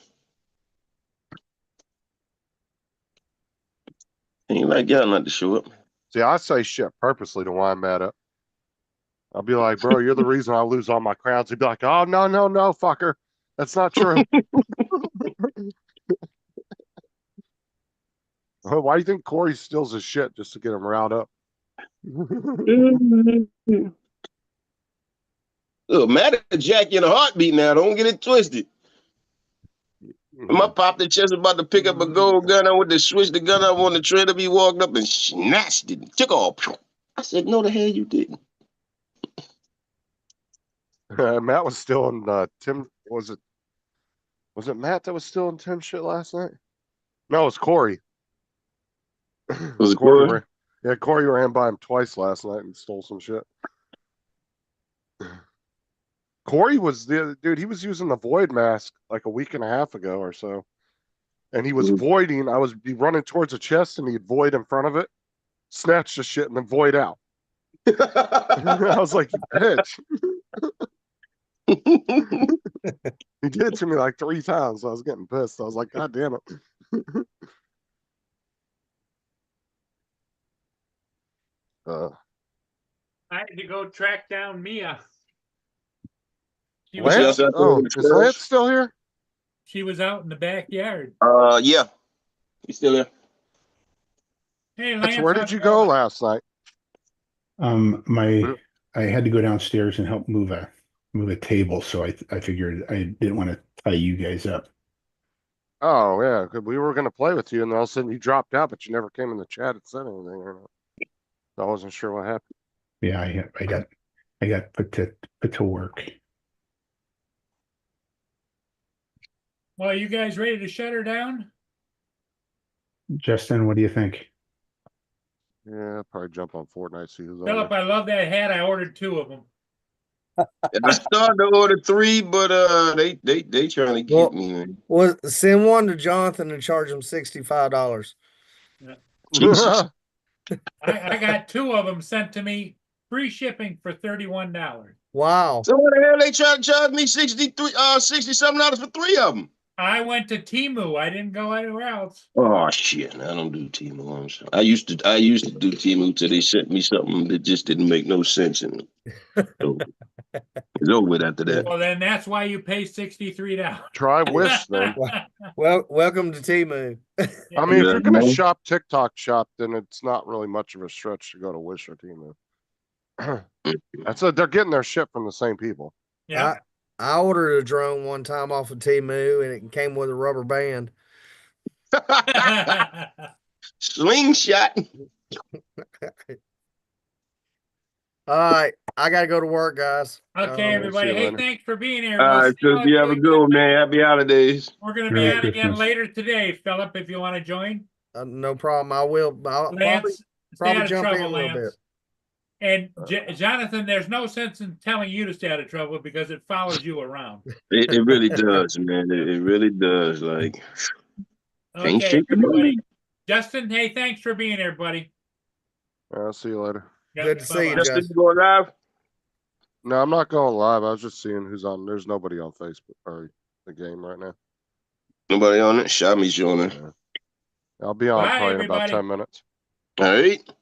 Ain't like y'all not to show up. See, I say shit purposely to wind Matt up. I'll be like, bro, you're the reason I lose all my crowns. He'd be like, oh, no, fucker. That's not true. Why do you think Corey steals his shit just to get him riled up? Look, Matt and Jackie in a heartbeat now. Don't get it twisted. My pop the chest about to pick up a gold gun. I went to switch the gun up on the trailer. He walked up and snatched it and took off. I said, no, the hell you didn't. Matt was still in Tim. Was it Matt that was still in Tim shit last night? No, it was Corey. Was it Corey? Yeah, Corey ran by him twice last night and stole some shit. Corey was the dude. He was using the void mask like a week and a half ago or so, and he was voiding. I was be running towards the chest, and he'd void in front of it, snatch the shit, and then void out. I was like, you bitch. He did it to me like 3 times. So I was getting pissed. I was like, God damn it. I had to go track down Mia. Lance? Oh, is Lance still here? She was out in the backyard. Yeah. He's still there. Hey, Lance, where did you go last night? I had to go downstairs and help move a table, so I figured I didn't want to tie you guys up. Oh yeah, we were gonna play with you, and all of a sudden you dropped out, but you never came in the chat and said anything. Or not. I wasn't sure what happened. Yeah, I got put to work. Well, are you guys ready to shut her down? Justin, what do you think? Yeah, I'll probably jump on Fortnite. See who's on Philip, there. I love that hat. I ordered 2 of them. I started to order 3, but they trying to get Well- me, man. Well, send one to Jonathan and charge him $65. Jesus. I got 2 of them sent to me, free shipping for $31. Wow. So what the hell they try to charge me $60-something for 3 of them? I went to Temu. I didn't go anywhere else. Oh shit! I don't do Temu. I'm sorry. I used to do Temu till they sent me something that just didn't make no sense, and so it's over with after that. Well, then that's why you pay $63. Try Wish then. Well, welcome to Temu. I mean, if Yeah, you're gonna man. shop TikTok shop, then it's not really much of a stretch to go to Wish or Temu. That's they're getting their shit from the same people. Yeah. I ordered a drone one time off of Temu and it came with a rubber band. Slingshot. All right. I got to go to work, guys. Okay, everybody. see you Hey, later. thanks for being here. All We'll right, see you so you have a again. good one, man. Happy holidays. We're going to be Merry on again Christmas. later today, Philip, if you want to join. No problem. I will. I'll Lance, stay out probably of jump in a trouble, little Lance. bit. And Jonathan, there's no sense in telling you to stay out of trouble because it follows you around. It really does, man. It really does. Like, can't Okay, shake the everybody. money. Justin, hey, thanks for being here, buddy. I'll see you later. Yep, Good to see you, bye-bye. Justin, Justin. you going live? No, I'm not going live. I was just seeing who's on. There's nobody on Facebook or the game right now. Nobody on it. Shami's on it. I'll be on Bye, probably in about everybody. 10 minutes. All right.